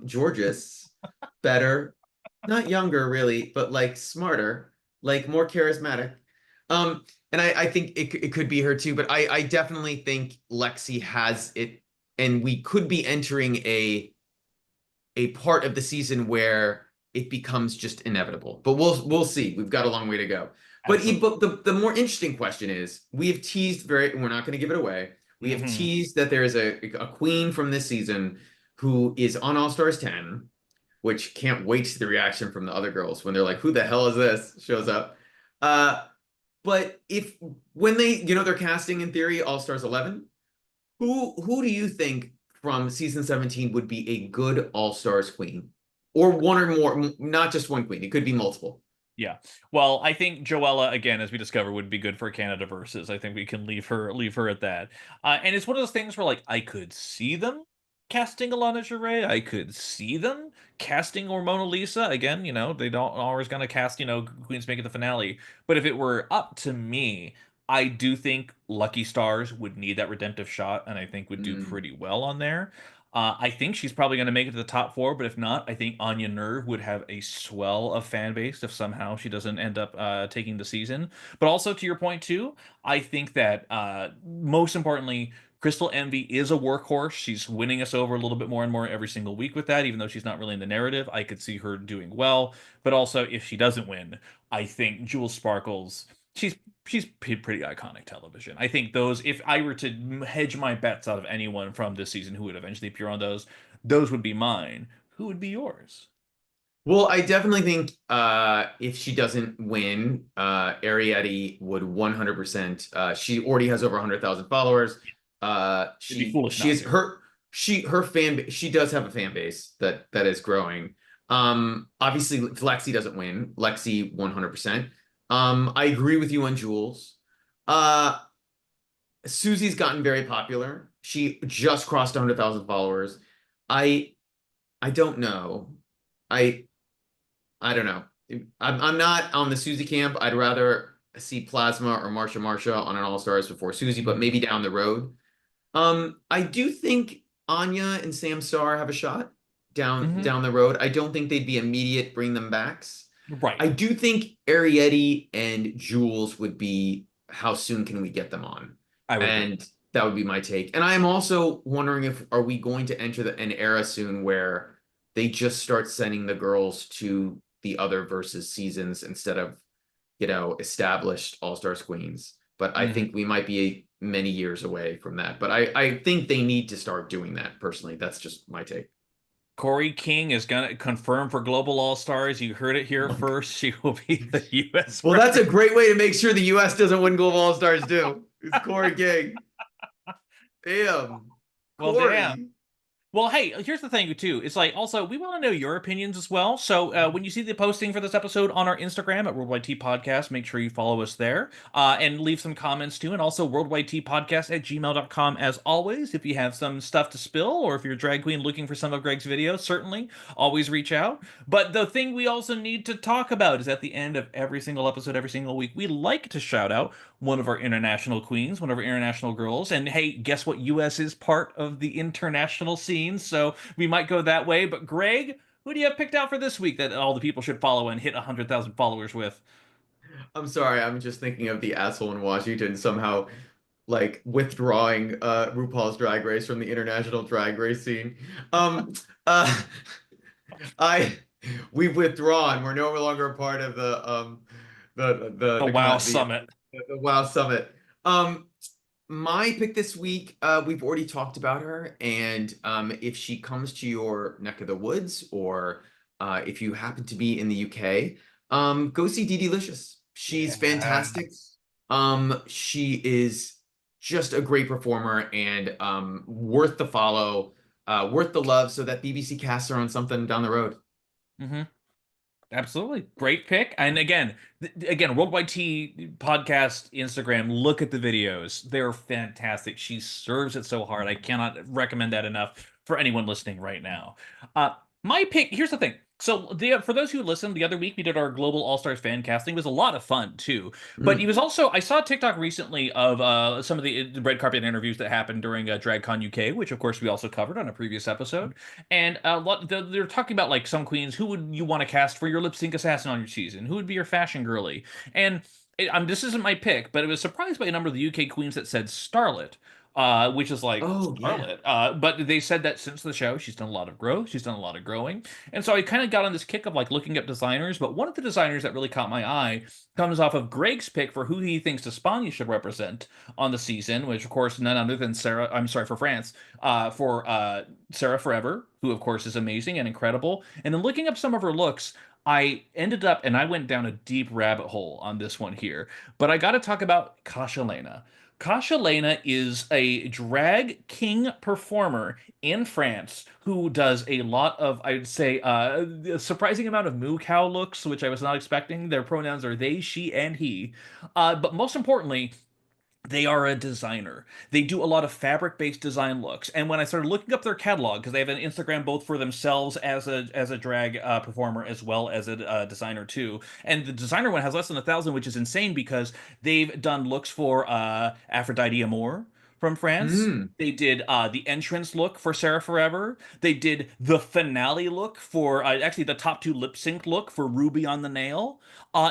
Georges. Better, not younger really, but like smarter, like more charismatic. And I think it could be her too, but I definitely think Lexi has it, and we could be entering a part of the season where it becomes just inevitable. But we'll see. We've got a long way to go. Absolutely. But the more interesting question is, we have teased we're not going to give it away. We have Hmm. teased that there is a queen from this season who is on All Stars 10, which can't wait to see the reaction from the other girls when they're like, who the hell is this? Shows up. Uh, but if when they're casting in theory All Stars 11, who do you think from season 17 would be a good All Stars queen? Or one or more, not just one queen. It could be multiple. Yeah. Well, I think Joella, again, as we discovered, would be good for Canada versus. I think we can leave her at that. And it's one of those things where like I could see them casting Lana Ja'Rae. I could see them casting Hormona Lisa. Again, they don't always gonna cast, Queens making the finale. But if it were up to me, I do think Lucky Stars would need that redemptive shot, and I think would do Mm, pretty well on there. I think she's probably going to make it to the top four, but if not, I think Anya Nerve would have a swell of fan base if somehow she doesn't end up taking the season. But also to your point too, I think that most importantly, Crystal Envy is a workhorse. She's winning us over a little bit more and more every single week with that, even though she's not really in the narrative. I could see her doing well. But also, if she doesn't win, I think Jewel Sparkles. She's pretty iconic television. I think those, if I were to hedge my bets out of anyone from this season who would eventually appear on those would be mine. Who would be yours? well, I definitely think if she doesn't win, Ariete would 100%. She already has over 100,000 followers. It'd be She foolish she not is to. her she does have a fan base that is growing. Obviously, if Lexi doesn't win, Lexi 100%. I agree with you on Jules. Uh, Susie's gotten very popular. She just crossed 100,000 followers. I I don't know. I I don't know. I'm not on the Susie camp. I'd rather see Plasma or Marsha on an All Stars before Susie, but Mhm. maybe down the road. I do think Anya and Sam Starr have a shot Hmm. down the road. I don't think they'd be immediate bring them backs. Right. I do think Arietti and Jules would be how soon can we get them on? I would agree. And that would be my take. And I am also wondering if are we going to enter an era soon where they just start sending the girls to the other versus seasons instead of, established All-Stars queens. But I Hmm. think we might be many years away from that. But I think they need to start doing that personally. That's just my take. Corey King is going to confirm for Global All Stars. You heard it here first. She will be the U.S. Well, that's a great way to make sure the U.S. doesn't win Global All Stars too. It's Corey King. Damn, Well, damn. Corey. Well, hey, here's the thing too. It's like also we want to know your opinions as well. So when you see the posting for this episode on our Instagram at Worldwide Tea Podcast, make sure you follow us there and leave some comments too. And also Worldwide Tea Podcast at gmail.com as always. If you have some stuff to spill or if you're a drag queen looking for some of Greg's videos, certainly always reach out. But the thing we also need to talk about is at the end of every single episode, every single week, we like to shout out one of our international queens, one of our international girls. And hey, guess what? US is part of the international scene, so we might go that way. But Greg, who do you have picked out for this week that all the people should follow and hit 100,000 followers with? I'm sorry, I'm just thinking of the asshole in Washington somehow like withdrawing RuPaul's Drag Race from the international drag race scene. Um uh I we've withdrawn. We're no longer a part of The WoW Summit. the WoW Summit. Um my pick this week, we've already talked about her, and if she comes to your neck of the woods, or if you happen to be in the UK, go see DeDeLicious. She's fantastic. Yes. She is just a great performer and worth the follow, worth the love, so that BBC casts her on something down the road. Mm-hmm. Absolutely. Great pick. And again, Worldwide Tea podcast, Instagram, look at the videos. They're fantastic. She serves it so hard. I cannot recommend that enough for anyone listening right now. Uh, my pick, here's the thing. So for those who listened, the other week we did our Global All-Stars fan casting. It was a lot of fun too. But it Mm. was also I saw a TikTok recently of some of the red carpet interviews that happened during DragCon UK, which of course we also covered on a previous episode. And they're talking about like some queens. Who would you want to cast for your lip sync assassin on your season? Who would be your fashion girly? And this isn't my pick, but it was surprised by a number of the UK queens that said Starlet. Which is like Oh yeah. Starlet. But they said that since the show, she's done a lot of growth, she's done a lot of growing. And so I kind of got on this kick of like looking up designers. But one of the designers that really caught my eye comes off of Greg's pick for who he thinks Espana should represent on the season, which of course none other than Sarah. I'm sorry for France, for Sarah Forever, who of course is amazing and incredible. And then looking up some of her looks, I ended up and I went down a deep rabbit hole on this one here. But I got to talk about Kasha Lena. Kasha Lena is a drag king performer in France who does a lot of, I'd say, a surprising amount of moo cow looks, which I was not expecting. Their pronouns are they, she, and he. But most importantly, they are a designer. They do a lot of fabric-based design looks. And when I started looking up their catalog, because they have an Instagram both for themselves as a drag performer as well as a designer too. And the designer one has less than 1,000, which is insane because they've done looks for Aphrodite Amour from France. Mm. They did the entrance look for Sarah Forever. They did the finale look for actually the top two lip sync look for Ruby on the Nail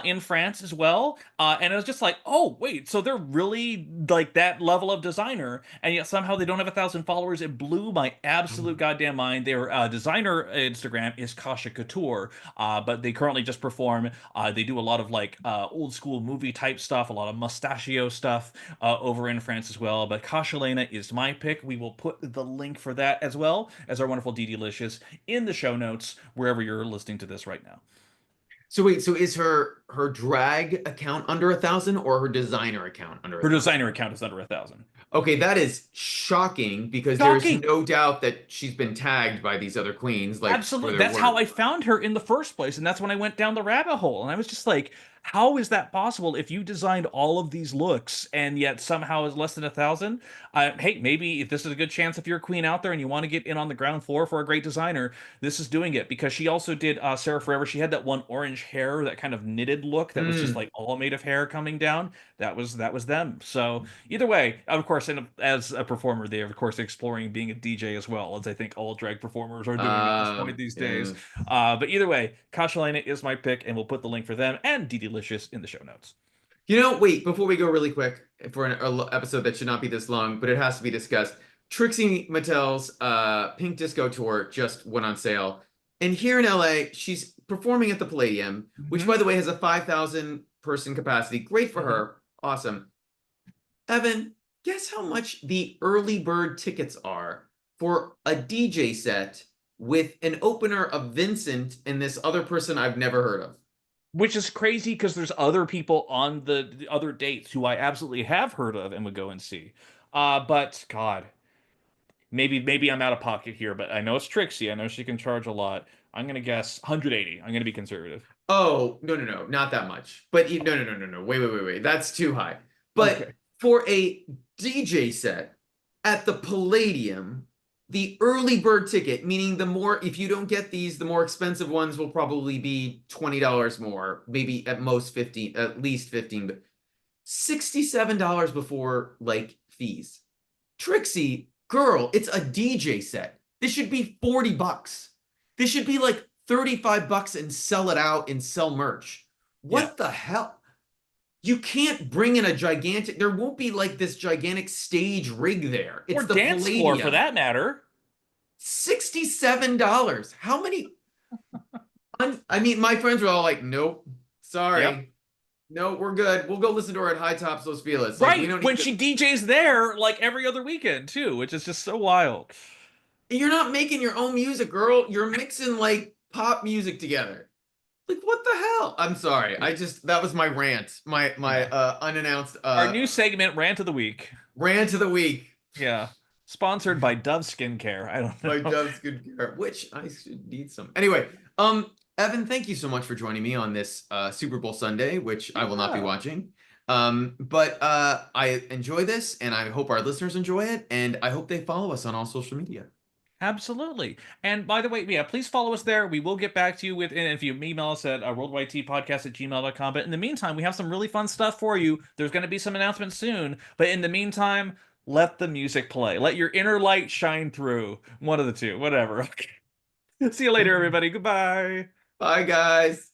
in France as well. And it was just like, oh wait, so they're really like that level of designer, and yet somehow they don't have 1,000 followers. It blew my absolute goddamn mind. Their designer Instagram is Kasha Couture, but they currently just perform. They do a lot of like old school movie type stuff, a lot of mustachio stuff over in France as well. But Kasha Lena is my pick. We will put the link for that as well as our wonderful DeDeLicious in the show notes wherever you're listening to this right now. So wait, so is her drag account under 1,000 or her designer account under a Her thousand? designer account is under 1,000. Okay, that is shocking because there's Shocking. no doubt that she's been tagged by these other queens like for Absolutely. their That's how work. I found her in the first place. And that's when I went down the rabbit hole. And I was just like, How is that possible if you designed all of these looks and yet somehow is less than 1,000? Hey, maybe if this is a good chance if you're a queen out there and you want to get in on the ground floor for a great designer, this is doing it because she also did Sarah Forever. She had that one orange hair, that kind of knitted look that was just Mm. like all made of hair coming down. That was them. So either way, of course, and as a performer, they are of course exploring being a DJ as well, as I think all drag performers are doing at this point these days. Yeah. But either way, Kashalina is my pick, and we'll put the link for them and DeDeLicious in the show notes. Wait, before we go really quick for an episode that should not be this long, but it has to be discussed. Trixie Mattel's Pink Disco Tour just went on sale. And here in LA, she's performing at the Palladium, which, by Mm-hmm. the way, has a 5,000 person capacity. Great for Mm-hmm. her. Awesome. Evan, guess how much the early bird tickets are for a DJ set with an opener of Vincent and this other person I've never heard of? Which is crazy because there's other people on the other dates who I absolutely have heard of and would go and see. But God, maybe I'm out of pocket here, but I know it's Trixie. I know she can charge a lot. I'm gonna guess 180. I'm gonna be conservative. Oh, no, no, no, not that much. But no, no, no, no, no. Wait, wait, wait, wait. That's too high. But Okay. for a DJ set at the Palladium, the early bird ticket, meaning the more, if you don't get these, the more expensive ones will probably be $20 more, maybe at most 15, at least 15, but $67 before like fees. Trixie, girl, it's a DJ set. This should be 40 bucks. This should be like 35 bucks and sell it out and sell merch. Yeah. What the hell? You can't bring in a gigantic, there won't be like this gigantic stage rig there. Or It's the dance floor for Palladium. that matter. $67. How many? I mean, my friends were all like, nope, Yep. sorry. No, we're good. We'll go listen to her at High Tops Los Feliz. Like, we Right. don't When need to. she DJs there like every other weekend too, which is just so wild. You're not making your own music, girl. You're mixing like pop music together. Like, what the hell? I'm sorry. That was my rant. My Yeah. unannounced Our new segment, Rant of the Week. rant of the week Yeah. Sponsored by Dove Skincare. I don't by know. Dove's Good Care, which I should need some. Anyway, Evan, thank you so much for joining me on this Super Bowl Sunday, which I will not be Yeah. watching. But I enjoy this, and I hope our listeners enjoy it, and I hope they follow us on all social media. Absolutely. And by the way, yeah, please follow us there. We will get back to you with, and if you email us at worldwidetpodcast@gmail.com. But in the meantime, we have some really fun stuff for you. There's going to be some announcements soon. But in the meantime, let the music play. Let your inner light shine through. One of the two, whatever. See you later, everybody. Goodbye. Bye, guys.